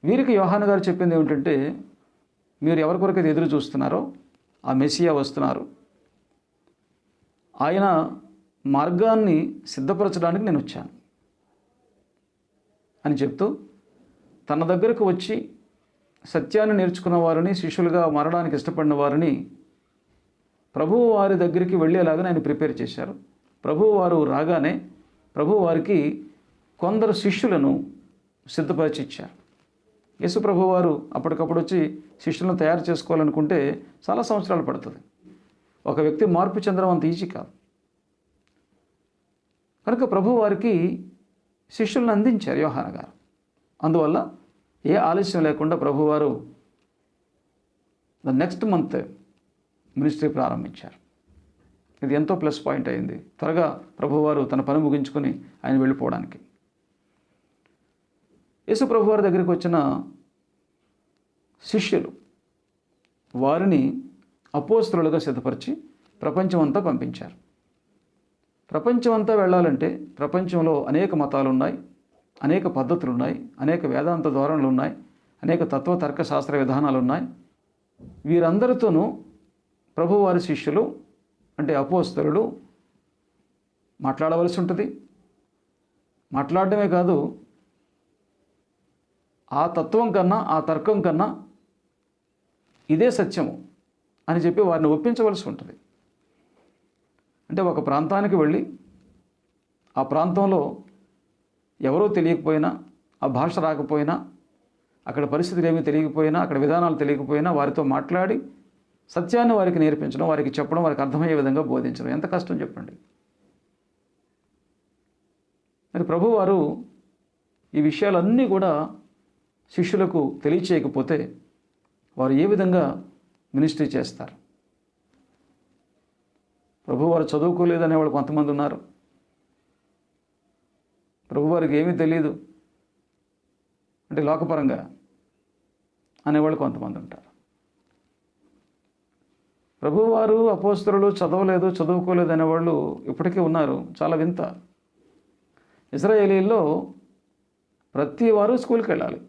వీరికి యోహాను గారు చెప్పింది ఏమిటంటే, మీరు ఎవరి కొరకైతే ఎదురు చూస్తున్నారో ఆ మెస్సియా వస్తున్నారు, ఆయన మార్గాన్ని సిద్ధపరచడానికి నేను వచ్చాను అని చెప్తూ, తన దగ్గరకు వచ్చి సత్యాన్ని నేర్చుకున్న వారిని, శిష్యులుగా మారడానికి ఇష్టపడిన వారిని ప్రభువు వారి దగ్గరికి వెళ్ళేలాగా ఆయన ప్రిపేర్ చేశారు. ప్రభువు వారు రాగానే ప్రభువు వారికి కొందరు శిష్యులను సిద్ధపరిచి ఇచ్చారు. యేసు ప్రభువు వారు అప్పటికప్పుడు వచ్చి శిష్యులను తయారు చేసుకోవాలనుకుంటే చాలా సంవత్సరాలు పడుతుంది. ఒక వ్యక్తి మార్పు చెందడం అంత ఈజీ కాదు. కనుక ప్రభువు వారికి శిష్యులను అందించారు యోహాను గారు. అందువల్ల ఏ ఆలస్యం లేకుండా ప్రభువారు నెక్స్ట్ మంత్ మినిస్ట్రీ ప్రారంభించారు. ఇది ఎంతో ప్లస్ పాయింట్ అయింది. త్వరగా ప్రభువారు తన పని ముగించుకొని ఆయన వెళ్ళిపోవడానికి. యేసు ప్రభువారి దగ్గరికి వచ్చిన శిష్యులు వారిని అపోస్తలులుగా సిద్ధపరిచి ప్రపంచమంతా పంపించారు. ప్రపంచమంతా వెళ్ళాలంటే ప్రపంచంలో అనేక మతాలు ఉన్నాయి, అనేక పద్ధతులు ఉన్నాయి, అనేక వేదాంత ధోరణులు ఉన్నాయి, అనేక తత్వ తర్క శాస్త్ర విధానాలు ఉన్నాయి. వీరందరితోనూ ప్రభువారి శిష్యులు అంటే అపోస్తలులు మాట్లాడవలసి ఉంటుంది. మాట్లాడడమే కాదు, ఆ తత్వం కన్నా ఆ తర్కం కన్నా ఇదే సత్యము అని చెప్పి వారిని ఒప్పించవలసి ఉంటుంది. అంటే ఒక ప్రాంతానికి వెళ్ళి ఆ ప్రాంతంలో ఎవరో తెలియకపోయినా, ఆ భాష రాకపోయినా, అక్కడ పరిస్థితులు ఏమీ తెలియకపోయినా, అక్కడ విధానాలు తెలియకపోయినా వారితో మాట్లాడి సత్యాన్ని వారికి నేర్పించడం, వారికి చెప్పడం, వారికి అర్థమయ్యే విధంగా బోధించడం ఎంత కష్టం చెప్పండి. మరి ప్రభువారు ఈ విషయాలన్నీ కూడా శిష్యులకు తెలియచేయకపోతే వారు ఏ విధంగా మినిస్ట్రీ చేస్తారు? ప్రభువారు చదువుకోలేదనే వాళ్ళు కొంతమంది ఉన్నారు. ప్రభువారికి ఏమీ తెలియదు అంటే లోకపరంగా అనేవాళ్ళు కొంతమంది ఉంటారు. ప్రభువారు అపోస్తలులు చదువుకోలేదు అనేవాళ్ళు ఇప్పటికీ ఉన్నారు. చాలా వింత. ఇశ్రాయేలీల్లో ప్రతి వారు స్కూల్కి వెళ్ళాలి.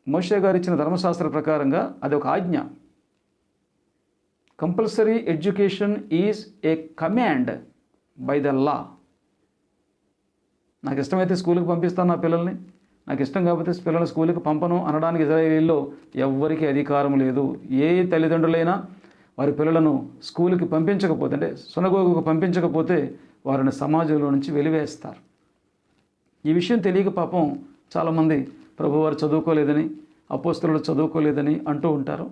మోషే గారు ఇచ్చిన ధర్మశాస్త్ర ప్రకారంగా అది ఒక ఆజ్ఞ. Compulsory education is a command by the law. నాకు ఇష్టమైతే స్కూల్కి పంపిస్తాను నా పిల్లల్ని, నాకు ఇష్టం కాకపోతే పిల్లల్ని స్కూల్కి పంపను అనడానికి ఇజ్రాయేలీల్లో ఎవ్వరికీ అధికారం లేదు. ఏ తల్లిదండ్రులైనా వారి పిల్లలను స్కూల్కి పంపించకపోతే, అంటే సునగోగుకు పంపించకపోతే వారిని సమాజంలో నుంచి వెలివేస్తారు. ఈ విషయం తెలియక పాపం చాలామంది ప్రభువారు చదువుకోలేదని, అపోస్తలులు చదువుకోలేదని అంటూ ఉంటారు.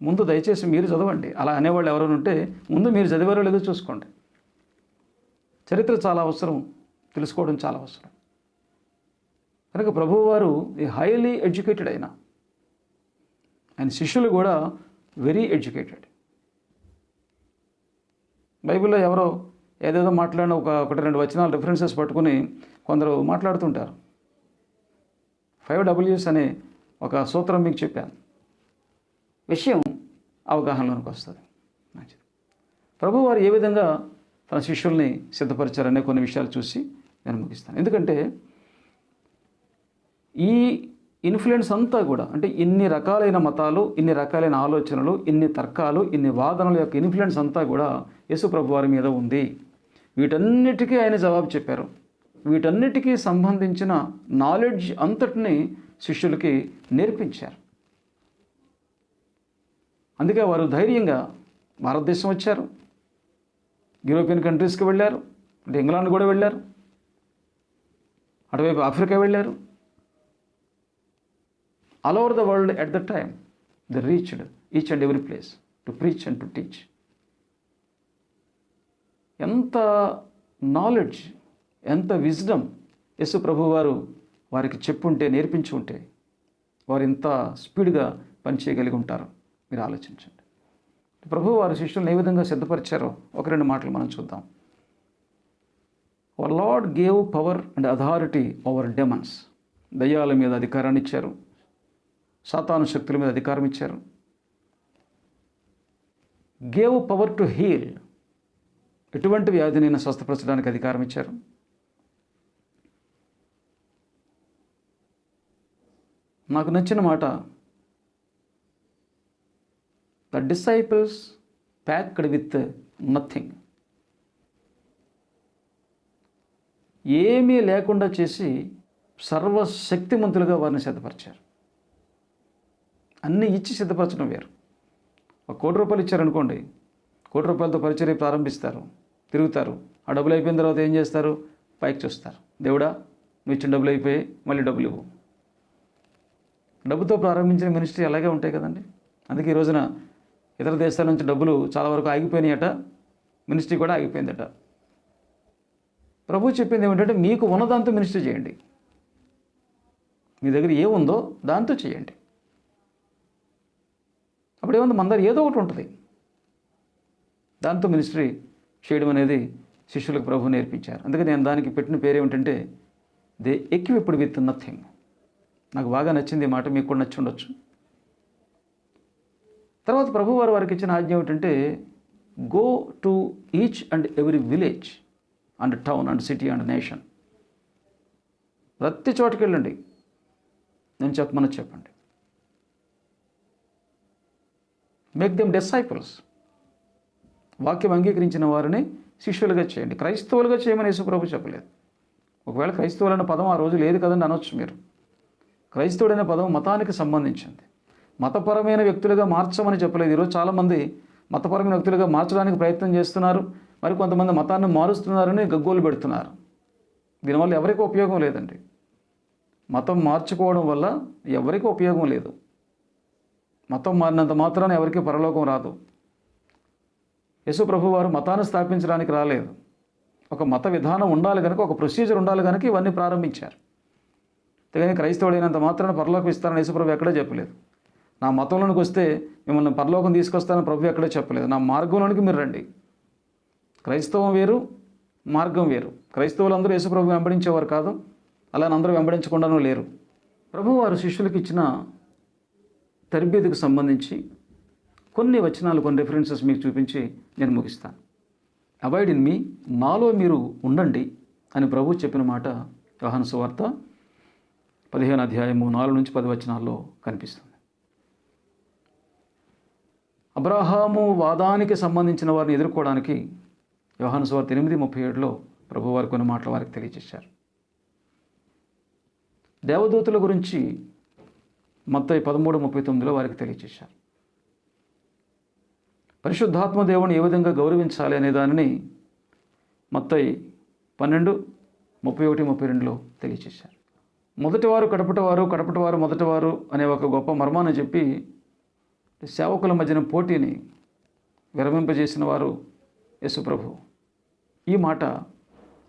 ముందు దయచేసి మీరు చదవండి. అలా అనేవాళ్ళు ఎవరైనా ఉంటే ముందు మీరు చదివారో లేదో చూసుకోండి. చరిత్ర చాలా అవసరం, తెలుసుకోవడం చాలా అవసరం. కనుక ప్రభువారు ఈ హైలీ ఎడ్యుకేటెడ్ ఆయన శిష్యులు కూడా వెరీ ఎడ్యుకేటెడ్. బైబిల్లో ఎవరో ఏదేదో మాట్లాడిన ఒకటి రెండు వచనాలు రిఫరెన్సెస్ పట్టుకుని కొందరు మాట్లాడుతుంటారు. 5Ws అనే ఒక సూత్రం మీకు చెప్పాను. విషయం అవగాహనలోనికి వస్తుంది. మంచిది. ప్రభువారు ఏ విధంగా తన శిష్యుల్ని సిద్ధపరిచారనే కొన్ని విషయాలు చూసి నేను ముగిస్తాను. ఎందుకంటే ఈ ఇన్ఫ్లుయెన్స్ అంతా కూడా, అంటే ఇన్ని రకాలైన మతాలు, ఇన్ని రకాలైన ఆలోచనలు, ఇన్ని తర్కాలు, ఇన్ని వాదనల యొక్క ఇన్ఫ్లుయెన్స్ అంతా కూడా యేసు ప్రభువారి మీద ఉంది. వీటన్నిటికీ ఆయన జవాబు చెప్పారు. వీటన్నిటికీ సంబంధించిన నాలెడ్జ్ అంతటిని శిష్యులకి నేర్పించారు. అందుకే వారు ధైర్యంగా భారతదేశం వచ్చారు, యూరోపియన్ కంట్రీస్కి వెళ్ళారు, అంటే ఇంగ్లాండ్ కూడా వెళ్ళారు, అటువైపు ఆఫ్రికా వెళ్ళారు. All over the world at the time they reached each and every place to preach and to teach. ఎంత నాలెడ్జ్, ఎంత విజ్డమ్ యేసు ప్రభు వారు వారికి చెప్పుంటే, నేర్పించి ఉంటే వారు ఇంత స్పీడ్గా పనిచేయగలిగి ఉంటారు. మీరు ఆలోచించండి. ప్రభు వారి శిష్యులను ఏ విధంగా సిద్ధపరిచారో ఒక 2 మాటలు మనం చూద్దాం. Our Lord gave power and authority over demons. దయ్యాల మీద అధికారాన్ని ఇచ్చారు, సాతాను శక్తుల మీద అధికారం ఇచ్చారు. గేవ్ పవర్ టు హీల్, ఎటువంటి వ్యాధినైనా స్వస్థపరచడానికి అధికారం ఇచ్చారు. నాకు నచ్చిన మాట, the disciples packed with nothing. ఏమీ లేకుండా చేసి సర్వశక్తిమంతులుగా వారిని సిద్ధపరిచారు. అన్నీ ఇచ్చి సిద్ధపరచడం వేరు. ₹1,00,00,000 ఇచ్చారనుకోండి, ₹1,00,00,000తో పరిచర్య ప్రారంభిస్తారు, తిరుగుతారు. ఆ డబ్బులు అయిపోయిన తర్వాత ఏం చేస్తారు? పైకి చూస్తారు. దేవుడా, నువ్వు ఇచ్చిన డబ్బులు అయిపోయి మళ్ళీ డబ్బులు ఇవ్వు. డబ్బుతో ప్రారంభించిన మినిస్ట్రీ అలాగే ఉంటాయి కదండి. అందుకే ఈ రోజున ఇతర దేశాల నుంచి డబ్బులు చాలా వరకు ఆగిపోయినాయట, మినిస్ట్రీ కూడా ఆగిపోయిందట. ప్రభు చెప్పింది ఏమిటంటే, మీకు ఉన్నదాంతో మినిస్ట్రీ చేయండి. మీ దగ్గర ఏముందో దాంతో చేయండి. అప్పుడు ఏముంది, మన దగ్గర ఏదో ఒకటి ఉంటుంది, దాంతో మినిస్ట్రీ చేయడం అనేది శిష్యులకు ప్రభు నేర్పించారు. అందుకే నేను దానికి పెట్టిన పేరు ఏమిటంటే, దే ఎక్విప్డ్ విత్ నథింగ్. నాకు బాగా నచ్చింది ఈ మాట, మీకు కూడా నచ్చి ఉండొచ్చు. తర్వాత ప్రభు వారు వారికి ఇచ్చిన ఆజ్ఞ ఏమిటంటే, go to each and every village and town and city and nation. ప్రతి చోటుకి వెళ్ళండి, నేను చెప్పమని చెప్పండి. Make them disciples. వాక్యం అంగీకరించిన వారిని శిష్యులుగా చేయండి. క్రైస్తవులుగా చేయమని యేసు ప్రభు చెప్పలేదు. ఒకవేళ క్రైస్తవులైన పదం ఆ రోజు లేదు కదండి అనొచ్చు మీరు. క్రైస్తవుడైన పదం మతానికి సంబంధించింది. మతపరమైన వ్యక్తులుగా మార్చమని చెప్పలేదు. ఈరోజు చాలామంది మతపరమైన వ్యక్తులుగా మార్చడానికి ప్రయత్నం చేస్తున్నారు. మరి కొంతమంది మతాన్ని మారుస్తున్నారని గగ్గోలు పెడుతున్నారు. దీనివల్ల ఎవరికీ ఉపయోగం లేదండి. మతం మార్చుకోవడం వల్ల ఎవరికీ ఉపయోగం లేదు. మతం మారినంత మాత్రాన ఎవరికీ పరలోకం రాదు. యేసు ప్రభు వారు మతాన్ని స్థాపించడానికి రాలేదు. ఒక మత విధానం ఉండాలి కనుక, ఒక ప్రొసీజర్ ఉండాలి కనుక ఇవన్నీ ప్రారంభించారు. అంతేగాని క్రైస్తవుడైనంత మాత్రాన పరలోకం ఇస్తారని యేసు ప్రభు ఎక్కడే చెప్పలేదు. నా మతంలోనికి వస్తే మిమ్మల్ని పరలోకం తీసుకొస్తానని ప్రభు ఎక్కడే చెప్పలేదు. నా మార్గంలోనికి మీరు రండి. క్రైస్తవం వేరు, మార్గం వేరు. క్రైస్తవులందరూ యేసు ప్రభు వెంబడించేవారు కాదు, అలానే అందరూ వెంబడించకుండానూ లేరు. ప్రభు వారు శిష్యులకు ఇచ్చిన తరబేతుకు సంబంధించి కొన్ని వచనాలు, కొన్ని రిఫరెన్సెస్ మీకు చూపించి నేను ముగిస్తాను. అవాయిడ్ ఇన్ మీ, నాలో మీరు ఉండండి అని ప్రభు చెప్పిన మాట యోహాను సువార్త 15వ అధ్యాయము 4 నుంచి 10 వచనాల్లో కనిపిస్తుంది. అబ్రహాము వాదానికి సంబంధించిన వారిని ఎదుర్కోవడానికి యోహాను సువార్త 8:37లో ప్రభు వారు కొన్ని మాటలు వారికి తెలియజేశారు. దేవదూతుల గురించి మత్తయి 13:39లో వారికి తెలియజేశారు. పరిశుద్ధాత్మ దేవుని ఏ విధంగా గౌరవించాలి అనే దానిని మత్తయి 12:31-32లో తెలియజేశారు. మొదటివారు కడపటివారు, కడపటివారు మొదటివారు అనే ఒక గొప్ప మర్మాన్ని చెప్పి సేవకుల మధ్యన పోటీని విరమింపజేసిన వారు యేసు ప్రభు. ఈ మాట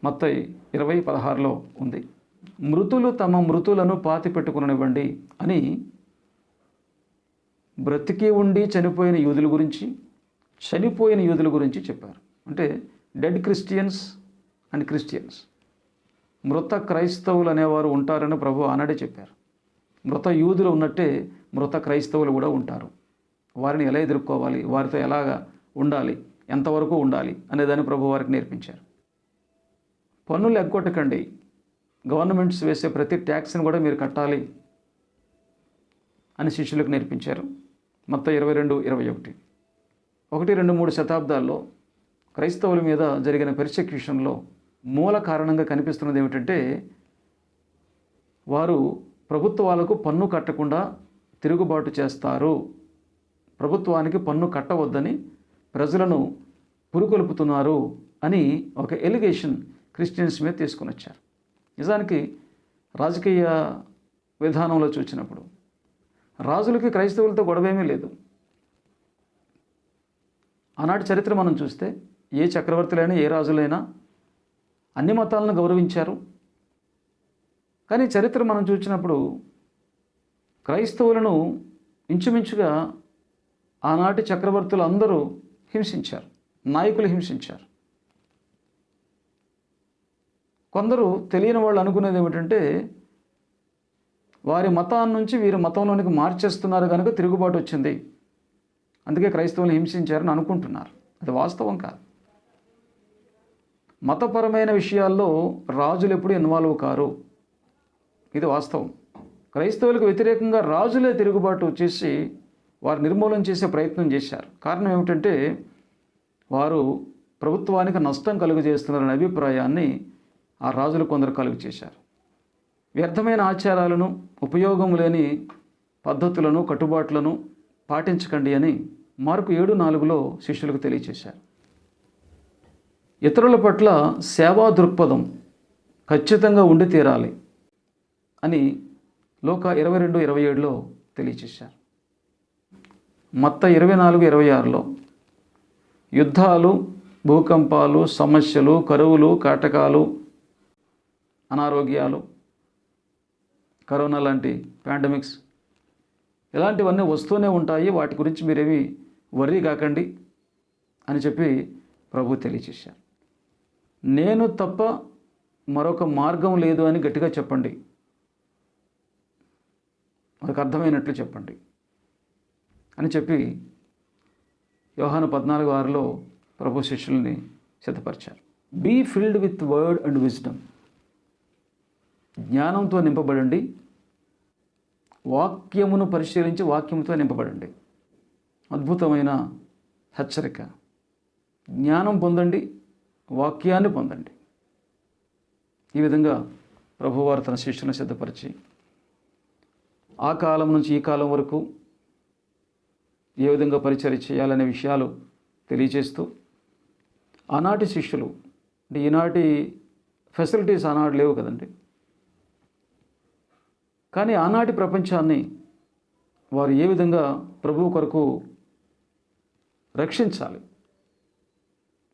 మత్తయి 20:16లో ఉంది. మృతులు తమ మృతులను పాతి పెట్టుకునివ్వండి అని బ్రతికి ఉండి చనిపోయిన యూదుల గురించి, చనిపోయిన యూదుల గురించి చెప్పారు. అంటే డెడ్ క్రిస్టియన్స్ అండ్ క్రిస్టియన్స్, మృత క్రైస్తవులు అనేవారు ఉంటారని ప్రభు ఆనాడే చెప్పారు. మృత యూదులు ఉన్నట్టే మృత క్రైస్తవులు కూడా ఉంటారు. వారిని ఎలా ఎదుర్కోవాలి, వారితో ఎలాగా ఉండాలి, ఎంతవరకు ఉండాలి అనేదాన్ని ప్రభు వారికి నేర్పించారు. పన్నులు ఎగ్గొట్టకండి, గవర్నమెంట్స్ వేసే ప్రతి ట్యాక్స్ని కూడా మీరు కట్టాలి అని శిష్యులకు నేర్పించారు. మత్తయి 22:21. 1-2-3 శతాబ్దాల్లో క్రైస్తవుల మీద జరిగిన పెర్సిక్యూషన్లో మూల కారణంగా కనిపిస్తున్నది ఏమిటంటే, వారు ప్రభుత్వాలకు పన్ను కట్టకుండా తిరుగుబాటు చేస్తారు, ప్రభుత్వానికి పన్ను కట్టవద్దని ప్రజలను పురుకొల్పుతున్నారు అని ఒక ఎలిగేషన్ క్రిస్టియన్స్ మీద తీసుకుని వచ్చారు. నిజానికి రాజకీయ విధానంలో చూసినప్పుడు రాజులకి క్రైస్తవులతో గొడవేమీ లేదు. ఆనాటి చరిత్ర మనం చూస్తే ఏ చక్రవర్తులైనా ఏ రాజులైనా అన్ని మతాలను గౌరవించారు. కానీ చరిత్ర మనం చూసినప్పుడు క్రైస్తవులను ఇంచుమించుగా ఆనాటి చక్రవర్తులు అందరూ హింసించారు, నాయకులు హింసించారు. కొందరు తెలియని వాళ్ళు అనుకునేది ఏమిటంటే వారి మతాన్ని నుంచి వీరి మతంలోనికి మార్చేస్తున్నారు కనుక తిరుగుబాటు వచ్చింది, అందుకే క్రైస్తవులను హింసించారని అనుకుంటున్నారు. అది వాస్తవం కాదు. మతపరమైన విషయాల్లో రాజులు ఎప్పుడు ఇన్వాల్వ్ కారు, ఇది వాస్తవం. క్రైస్తవులకు వ్యతిరేకంగా రాజులే తిరుగుబాటు చేసి వారు నిర్మూలన చేసే ప్రయత్నం చేశారు. కారణం ఏమిటంటే వారు ప్రభుత్వానికి నష్టం కలుగజేస్తున్నారనే అభిప్రాయాన్ని ఆ రాజులు కొందరు కలుగు చేశారు. వ్యర్థమైన ఆచారాలను, ఉపయోగం లేని పద్ధతులను, కట్టుబాట్లను పాటించకండి అని మార్కు 7:4 శిష్యులకు తెలియచేశారు. ఇతరుల పట్ల సేవా దృక్పథం ఖచ్చితంగా ఉండి తీరాలి అని లోక 22:27 తెలియచేశారు. మత్త 24:26 యుద్ధాలు, భూకంపాలు, సమస్యలు, కరువులు, కాటకాలు, అనారోగ్యాలు, కరోనా లాంటి పాండమిక్స్ ఇలాంటివన్నీ వస్తూనే ఉంటాయి, వాటి గురించి మీరేమి వర్రీ కాకండి అని చెప్పి ప్రభు తెలియచేశారు. నేను తప్ప మరొక మార్గం లేదు అని గట్టిగా చెప్పండి, మనకు అర్థమైనట్లు చెప్పండి అని చెప్పి యోహాను 14:6 ప్రభు శిష్యుల్ని సిద్ధపరిచారు. Be filled with word and wisdom, జ్ఞానంతో నింపబడండి, వాక్యమును పరిశీలించి వాక్యముతో నింపబడండి. అద్భుతమైన హెచ్చరిక. జ్ఞానం పొందండి, వాక్యాన్ని పొందండి. ఈ విధంగా ప్రభువారు తన శిష్యులను సిద్ధపరిచి ఆ కాలం నుంచి ఈ కాలం వరకు ఏ విధంగా పరిచర్య చేయాలనే విషయాలు తెలియజేస్తూ, ఆనాటి శిష్యులు అంటే ఈనాటి ఫెసిలిటీస్ ఆనాడు లేవు కదండి, కానీ ఆనాటి ప్రపంచాన్ని వారు ఏ విధంగా ప్రభువు కొరకు రక్షించాలి,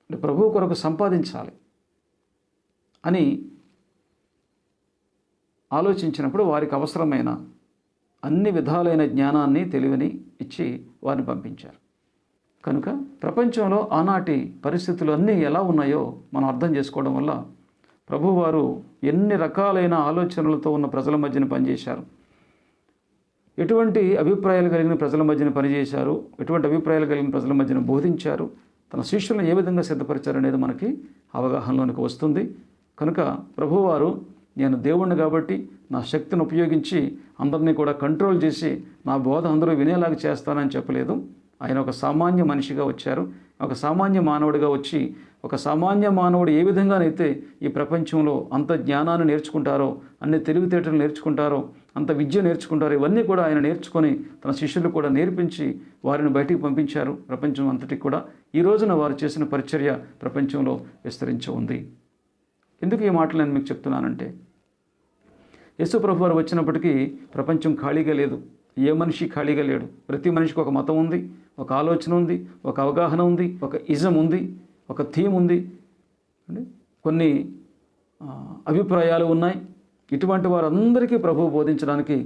అంటే ప్రభువు కొరకు సంపాదించాలి అని ఆలోచించినప్పుడు వారికి అవసరమైన అన్ని విధాలైన జ్ఞానాన్ని, తెలివిని ఇచ్చి వారిని పంపించారు. కనుక ప్రపంచంలో ఆనాటి పరిస్థితులు అన్నీ ఎలా ఉన్నాయో మనం అర్థం చేసుకోవడం వల్ల ప్రభువారు ఎన్ని రకాలైన ఆలోచనలతో ఉన్న ప్రజల మధ్యన పనిచేశారు, ఎటువంటి అభిప్రాయాలు కలిగిన ప్రజల మధ్యన పనిచేశారు, ఎటువంటి అభిప్రాయాలు కలిగిన ప్రజల మధ్యన బోధించారు, తన శిష్యులను ఏ విధంగా సిద్ధపరిచారు అనేది మనకి అవగాహనలోనికి వస్తుంది. కనుక ప్రభువారు నేను దేవుణ్ణి కాబట్టి నా శక్తిని ఉపయోగించి అందరినీ కూడా కంట్రోల్ చేసి నా బోధ అందరూ వినేలాగా చేస్తానని చెప్పలేదు. ఆయన ఒక సామాన్య మనిషిగా వచ్చారు, ఒక సామాన్య మానవుడిగా వచ్చి ఒక సామాన్య మానవుడు ఏ విధంగానైతే ఈ ప్రపంచంలో అంత జ్ఞానాన్ని నేర్చుకుంటారో, అన్ని తెలివితేటలు నేర్చుకుంటారో, అంత విద్య నేర్చుకుంటారో, ఇవన్నీ కూడా ఆయన నేర్చుకొని తన శిష్యులు కూడా నేర్పించి వారిని బయటికి పంపించారు ప్రపంచం అంతటికి కూడా. ఈ రోజున వారు చేసిన పరిచర్య ప్రపంచంలో విస్తరించి ఉంది. ఎందుకు ఈ మాటలు నేను మీకు చెప్తున్నానంటే, యేసు ప్రభు వారు వచ్చినప్పటికీ ప్రపంచం ఖాళీగా లేదు, ఏ మనిషి ఖాళీగా లేడు. ప్రతి మనిషికి ఒక మతం ఉంది, ఒక ఆలోచన ఉంది, ఒక అవగాహన ఉంది, ఒక ఇజం ఉంది, ఒక థీమ్ ఉంది, కొన్ని అభిప్రాయాలు ఉన్నాయి. ఇటువంటి వారందరికీ ప్రభువు బోధించడానికి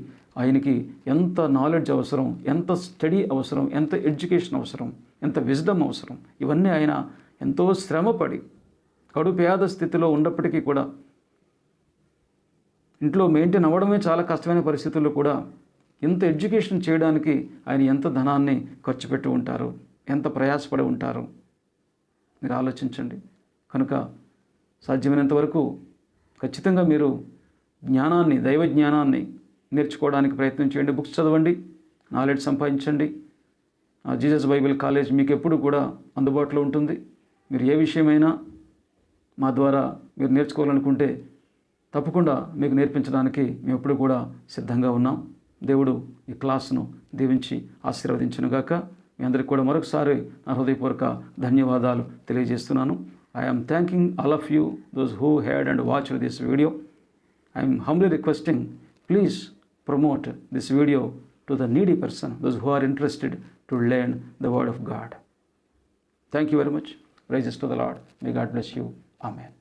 ఆయనకి ఎంత నాలెడ్జ్ అవసరం, ఎంత స్టడీ అవసరం, ఎంత ఎడ్యుకేషన్ అవసరం, ఎంత విజ్డమ్ అవసరం, ఇవన్నీ ఆయన ఎంతో శ్రమపడి కడు పేద స్థితిలో ఉన్నప్పటికీ కూడా, ఇంట్లో మెయింటైన్ అవ్వడమే చాలా కష్టమైన పరిస్థితుల్లో కూడా ఇంత ఎడ్యుకేషన్ చేయడానికి ఆయన ఎంత ధనాన్ని ఖర్చు పెట్టి ఉంటారు, ఎంత ప్రయాసపడి ఉంటారు, మీరు ఆలోచించండి. కనుక సాధ్యమైనంత వరకు ఖచ్చితంగా మీరు జ్ఞానాన్ని, దైవ జ్ఞానాన్ని నేర్చుకోవడానికి ప్రయత్నం చేయండి. బుక్స్ చదవండి, నాలెడ్జ్ సంపాదించండి. జీసస్ బైబిల్ కాలేజ్ మీకు ఎప్పుడు కూడా అందుబాటులో ఉంటుంది. మీరు ఏ విషయమైనా మా ద్వారా మీరు నేర్చుకోవాలనుకుంటే తప్పకుండా మీకు నేర్పించడానికి మేము ఎప్పుడు కూడా సిద్ధంగా ఉన్నాం. దేవుడు ఈ క్లాస్ను దీవించి ఆశీర్వదించునుగాక. మీ అందరికీ కూడా మరొకసారి నా హృదయపూర్వక ధన్యవాదాలు తెలియజేస్తున్నాను. I am thanking all of you, those who had and watched this video. I'm humbly requesting, please promote this video to the needy person, those who are interested to learn the word of God. Thank you very much. Praises to the Lord. May God bless you. Amen.